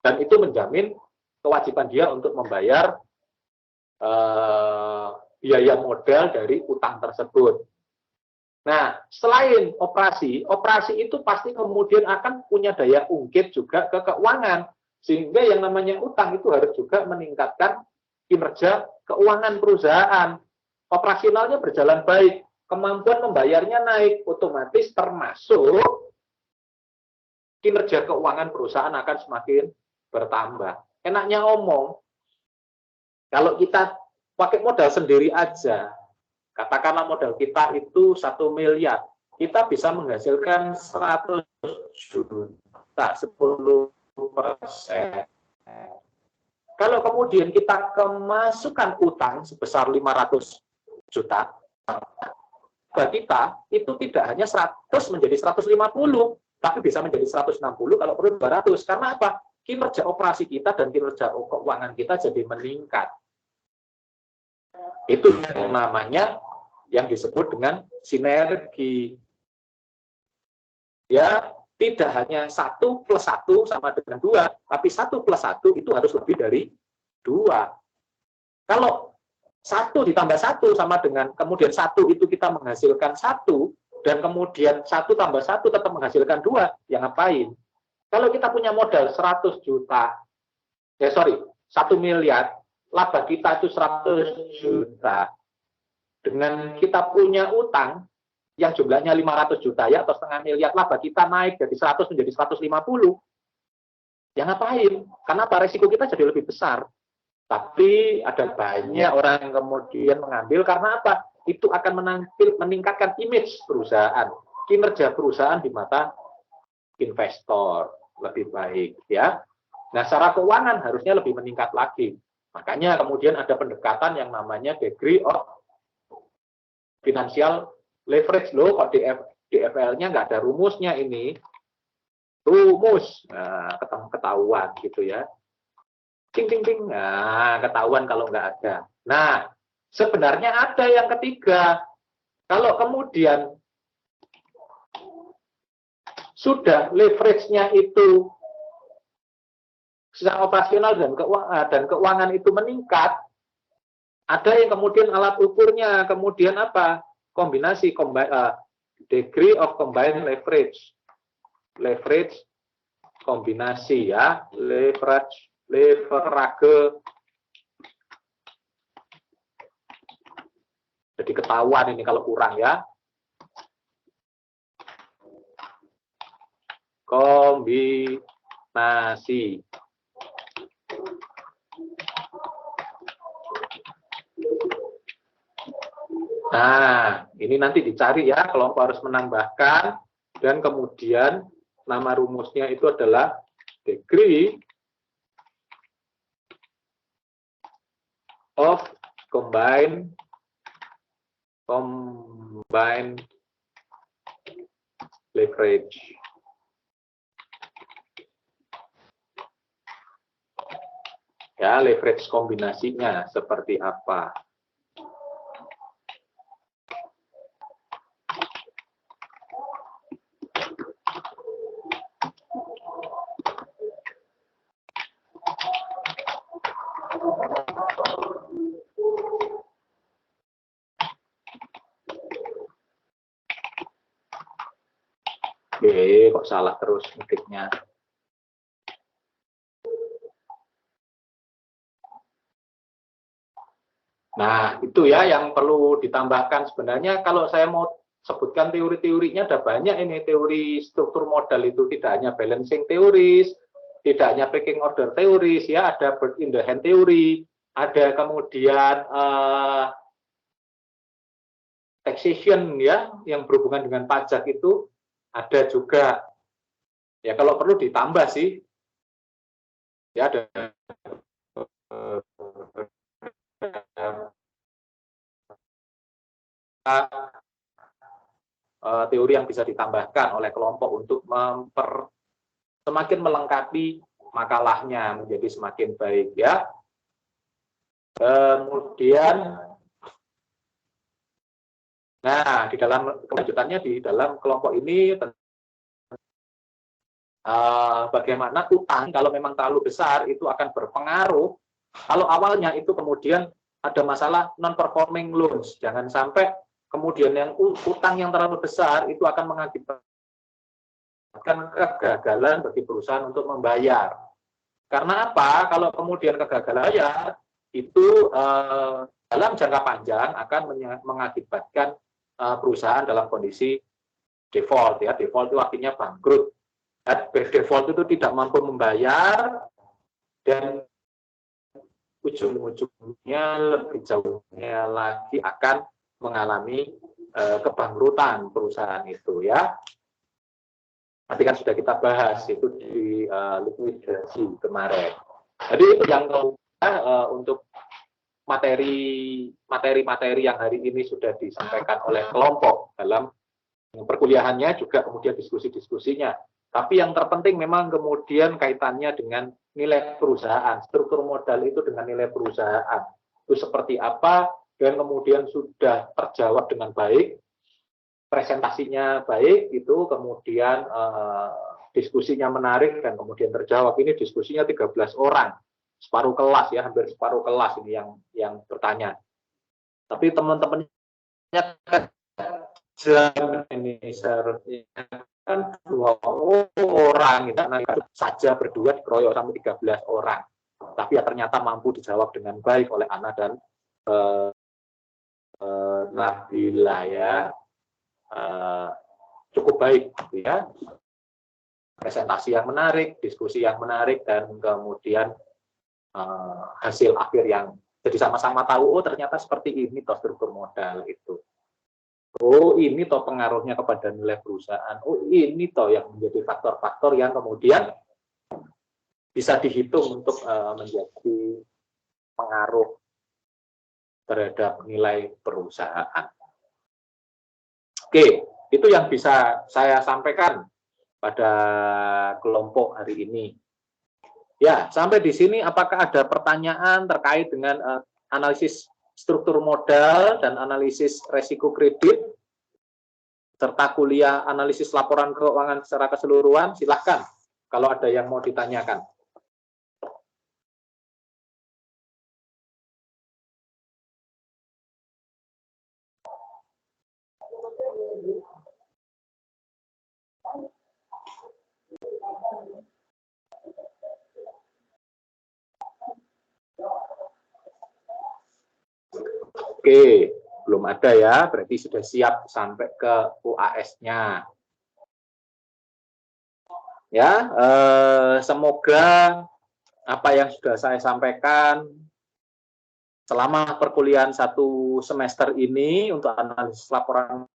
Dan itu menjamin kewajiban dia untuk membayar biaya modal dari utang tersebut. Nah, selain operasi itu pasti kemudian akan punya daya ungkit juga ke keuangan. Sehingga yang namanya utang itu harus juga meningkatkan kinerja keuangan perusahaan. Operasionalnya berjalan baik, kemampuan membayarnya naik, otomatis termasuk kinerja keuangan perusahaan akan semakin bertambah. Enaknya ngomong, kalau kita pakai modal sendiri aja, katakanlah modal kita itu 1 miliar, kita bisa menghasilkan 100 juta, 10%. Kalau kemudian kita kemasukan utang sebesar 500 juta, bagi kita itu tidak hanya 100 menjadi 150, tapi bisa menjadi 160 kalau perlu 200. Karena apa? Kinerja operasi kita dan kinerja keuangan kita jadi meningkat. Itu yang namanya yang disebut dengan sinergi. Ya, tidak hanya 1 plus 1 sama dengan 2, tapi 1 plus 1 itu harus lebih dari 2. Kalau 1 ditambah 1 sama dengan, kemudian 1 itu kita menghasilkan 1, dan kemudian 1 tambah 1 tetap menghasilkan 2, yang ngapain? Kalau kita punya modal 100 juta, 1 miliar, laba kita itu 100 juta. Dengan kita punya utang yang jumlahnya 500 juta ya, atau setengah miliar, laba kita naik dari 100 menjadi 150. Ya ngapain? Karena apa? Resiko kita jadi lebih besar. Tapi ada banyak orang yang kemudian mengambil karena apa? Itu akan meningkatkan image perusahaan, kinerja perusahaan di mata investor lebih baik ya. Nah, secara keuangan harusnya lebih meningkat lagi. Makanya kemudian ada pendekatan yang namanya degree of financial leverage loh. Kok DFL-nya nggak ada rumusnya ini. Rumus, nah, ketahuan gitu ya. Ting ting ting, nah ketahuan kalau nggak ada. Nah, sebenarnya ada yang ketiga. Kalau kemudian sudah leverage-nya itu secara operasional dan keuangan itu meningkat, ada yang kemudian alat ukurnya, kemudian apa? Kombinasi degree of combined leverage. Leverage kombinasi ya, leverage. Jadi ketahuan ini kalau kurang ya. Kombinasi. Nah, ini nanti dicari ya, kelompok harus menambahkan, dan kemudian nama rumusnya itu adalah degree of combined leverage. Ya, leverage kombinasinya seperti apa? Kok salah terus ngetiknya. Nah, itu ya yang perlu ditambahkan. Sebenarnya kalau saya mau sebutkan teori-teorinya ada banyak ini. Teori struktur modal itu tidak hanya balancing teoris, tidak hanya pecking order teoris, ya, ada bird in the hand teori, ada kemudian taxation ya, yang berhubungan dengan pajak itu ada juga. Ya kalau perlu ditambah sih. Ya ada teori yang bisa ditambahkan oleh kelompok untuk semakin melengkapi makalahnya menjadi semakin baik ya. Kemudian, nah di dalam kelanjutannya di dalam kelompok ini bagaimana utang kalau memang terlalu besar itu akan berpengaruh. Kalau awalnya itu kemudian ada masalah non-performing loans, jangan sampai kemudian yang utang yang terlalu besar itu akan mengakibatkan kegagalan bagi perusahaan untuk membayar. Karena apa? Kalau kemudian kegagalan ya itu dalam jangka panjang akan mengakibatkan perusahaan dalam kondisi default. Ya, default itu artinya bangkrut. Default itu tidak mampu membayar dan ujung-ujungnya lebih jauhnya lagi akan mengalami kebangkrutan perusahaan itu ya. Nanti kan sudah kita bahas itu di likuidasi kemarin. Jadi itu yang untuk materi-materi yang hari ini sudah disampaikan oleh kelompok dalam perkuliahannya juga kemudian diskusi-diskusinya. Tapi yang terpenting memang kemudian kaitannya dengan nilai perusahaan, struktur modal itu dengan nilai perusahaan. Itu seperti apa, dan kemudian sudah terjawab dengan baik, presentasinya baik, itu kemudian diskusinya menarik, dan kemudian terjawab. Ini diskusinya 13 orang, separuh kelas ya, hampir separuh kelas ini yang bertanya. Tapi teman-temannya ini seharusnya kan 2 orang saja berdua dikeroyok sampai 13 orang, tapi ya ternyata mampu dijawab dengan baik oleh Ana dan Nabila ya, cukup baik ya, presentasi yang menarik, diskusi yang menarik, dan kemudian hasil akhir yang jadi sama-sama tahu, oh ternyata seperti ini toh struktur modal itu. Oh, ini toh pengaruhnya kepada nilai perusahaan. Oh, ini toh yang menjadi faktor-faktor yang kemudian bisa dihitung untuk menjadi pengaruh terhadap nilai perusahaan. Oke, itu yang bisa saya sampaikan pada kelompok hari ini. Ya, sampai di sini apakah ada pertanyaan terkait dengan analisis struktur modal dan analisis resiko kredit, serta kuliah analisis laporan keuangan secara keseluruhan? Silahkan kalau ada yang mau ditanyakan. Oke, belum ada ya, berarti sudah siap sampai ke UAS-nya. Ya, semoga apa yang sudah saya sampaikan selama perkuliahan 1 semester ini untuk analisis laporan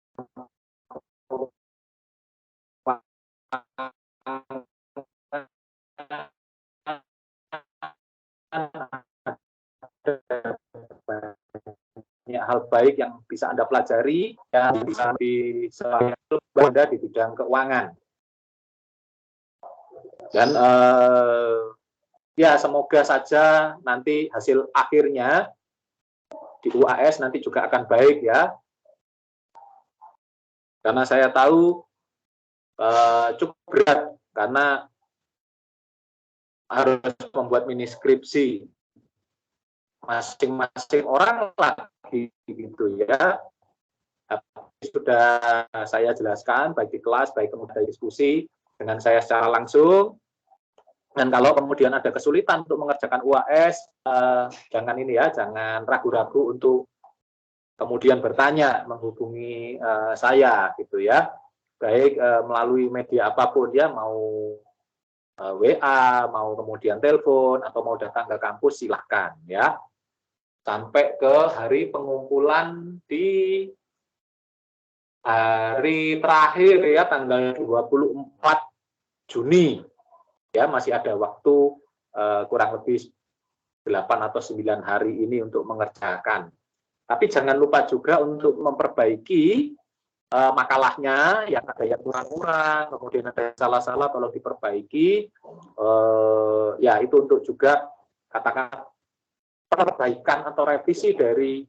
banyak hal baik yang bisa Anda pelajari, yang bisa Anda di bidang keuangan. Dan ya semoga saja nanti hasil akhirnya di UAS nanti juga akan baik ya. Karena saya tahu cukup berat karena harus membuat mini skripsi masing-masing orang lagi gitu ya. Sudah saya jelaskan baik di kelas, baik kemudian diskusi dengan saya secara langsung. Dan kalau kemudian ada kesulitan untuk mengerjakan UAS, jangan ini ya, jangan ragu-ragu untuk kemudian bertanya, menghubungi saya gitu ya. Baik melalui media apapun ya, mau WA, mau kemudian telepon, atau mau datang ke kampus, silahkan ya. Sampai ke hari pengumpulan di hari terakhir ya, tanggal 24 Juni. Ya, masih ada waktu kurang lebih 8 atau 9 hari ini untuk mengerjakan. Tapi jangan lupa juga untuk memperbaiki makalahnya, yang ada yang kurang-kurang, kemudian ada yang salah-salah, tolong diperbaiki. Ya, itu untuk juga katakan perbaikan atau revisi dari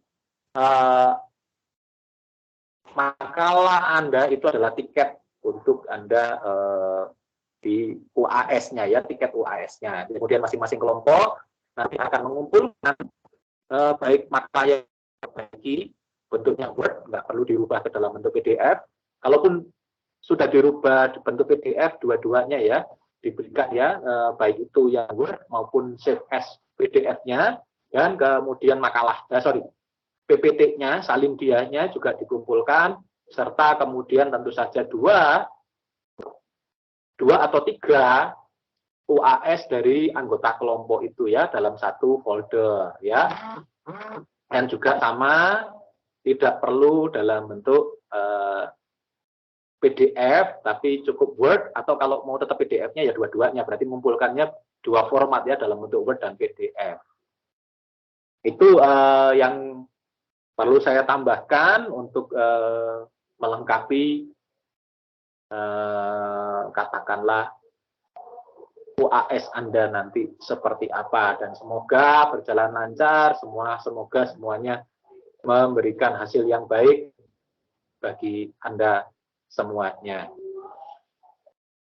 makalah Anda itu adalah tiket untuk Anda di UAS-nya ya, tiket UAS-nya. Kemudian masing-masing kelompok nanti akan mengumpulkan baik makalah yang diperbaiki, bentuknya Word, nggak perlu dirubah ke dalam bentuk PDF. Kalaupun sudah dirubah bentuk PDF, dua-duanya ya, diberikan ya, baik itu yang Word maupun save as PDF-nya, dan kemudian makalah, PPT-nya, salin dianya juga dikumpulkan, serta kemudian tentu saja dua atau tiga UAS dari anggota kelompok itu ya dalam satu folder ya, dan juga sama tidak perlu dalam bentuk PDF tapi cukup Word, atau kalau mau tetap PDF-nya ya dua-duanya, berarti mengumpulkannya dua format ya dalam bentuk Word dan PDF. Itu yang perlu saya tambahkan untuk melengkapi katakanlah UAS Anda nanti seperti apa, dan semoga berjalan lancar semoga semuanya memberikan hasil yang baik bagi Anda semuanya.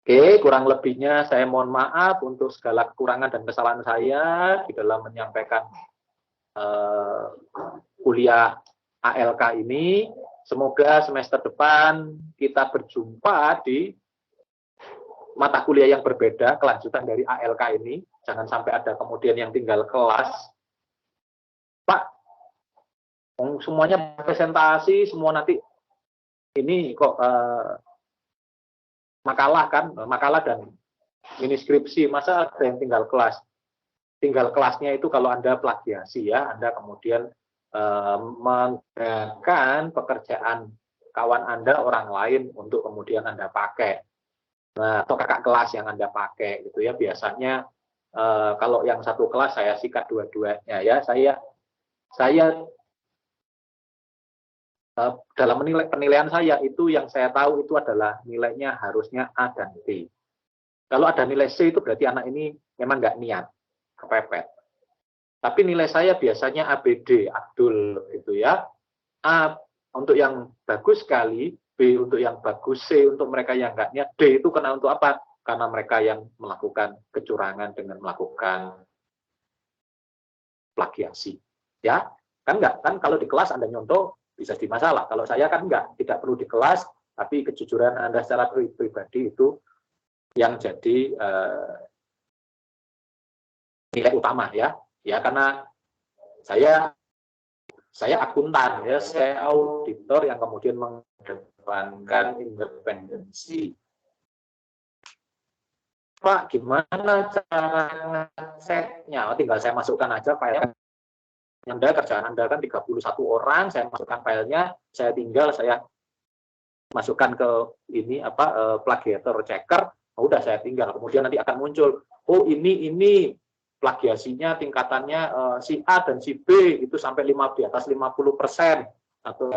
Oke, kurang lebihnya saya mohon maaf untuk segala kekurangan dan kesalahan saya di dalam menyampaikan kuliah ALK ini. Semoga semester depan kita berjumpa di mata kuliah yang berbeda, kelanjutan dari ALK ini. Jangan sampai ada kemudian yang tinggal kelas. Pak, semuanya presentasi, semua nanti ini kok makalah dan mini skripsi, masa ada yang tinggal kelas? Tinggal kelasnya itu kalau Anda plagiasi ya, Anda kemudian menggunakan pekerjaan kawan Anda orang lain untuk kemudian Anda pakai. Nah, atau kakak kelas yang Anda pakai gitu ya. Biasanya kalau yang satu kelas saya sikat dua-duanya ya. Saya dalam penilaian saya itu yang saya tahu itu adalah nilainya harusnya A dan B. Kalau ada nilai C itu berarti anak ini memang nggak niat, kepepet. Tapi nilai saya biasanya ABD, Abdul gitu ya. A untuk yang bagus sekali, B untuk yang bagus, C untuk mereka yang nggak niat, D itu kena untuk apa? Karena mereka yang melakukan kecurangan dengan melakukan plagiasi. Ya, kan nggak? Kan kalau di kelas Anda nyontoh bisa di masalah. Kalau saya kan nggak, tidak perlu di kelas, tapi kejujuran Anda secara pribadi itu yang jadi nilai utama ya. Ya, karena saya akuntan ya, saya auditor yang kemudian mengedepankan independensi. Pak, gimana cara ngeceknya? Oh, tinggal saya masukkan aja file. Anda kerjaan Anda kan 31 orang, saya masukkan filenya, saya masukkan ke ini plagiator checker, udah saya tinggal. Kemudian nanti akan muncul, oh ini plagiasinya tingkatannya si A dan si B itu sampai di atas 50% atau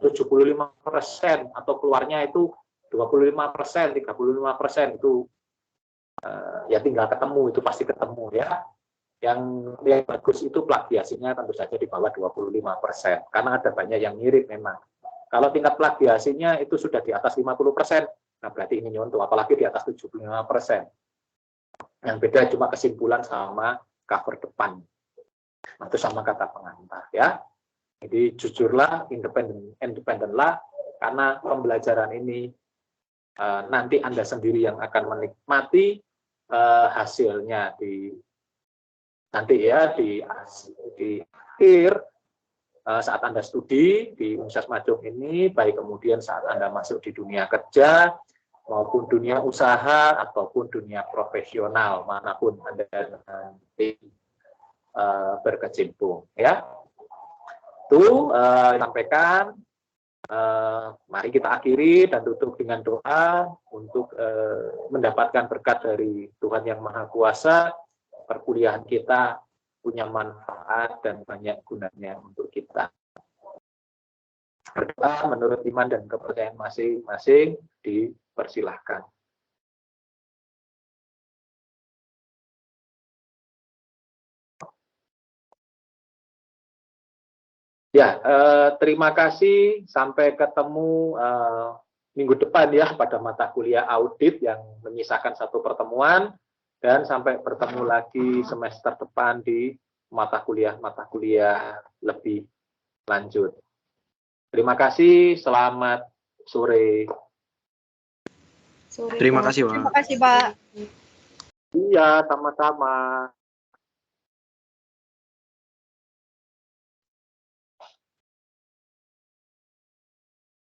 75% atau keluarnya itu 25%, 35% itu ya tinggal ketemu, itu pasti ketemu ya. Yang bagus itu plagiasinya tentu saja di bawah 25%, karena ada banyak yang mirip memang. Kalau tingkat plagiasinya itu sudah di atas 50%, nah berarti ini nyontoh, apalagi di atas 75%. Yang beda cuma kesimpulan sama cover depan. Nah, itu sama kata pengantar ya. Jadi jujurlah, independenlah, karena pembelajaran ini nanti Anda sendiri yang akan menikmati hasilnya nanti ya di akhir saat Anda studi di Universitas Majung ini, baik kemudian saat Anda masuk di dunia kerja maupun dunia usaha ataupun dunia profesional manapun Anda nanti berkecimpung ya. Itu sampaikan, mari kita akhiri dan tutup dengan doa untuk mendapatkan berkat dari Tuhan Yang Maha Kuasa, perkuliahan kita punya manfaat dan banyak gunanya untuk kita. Berdoa menurut iman dan kepercayaan masing-masing, dipersilahkan. Ya, terima kasih. Sampai ketemu minggu depan ya pada mata kuliah audit yang menyisakan satu pertemuan, dan sampai bertemu lagi semester depan di mata kuliah lebih lanjut. Terima kasih. Selamat sore. Terima kasih, Pak. Terima kasih, Pak. Iya, sama-sama.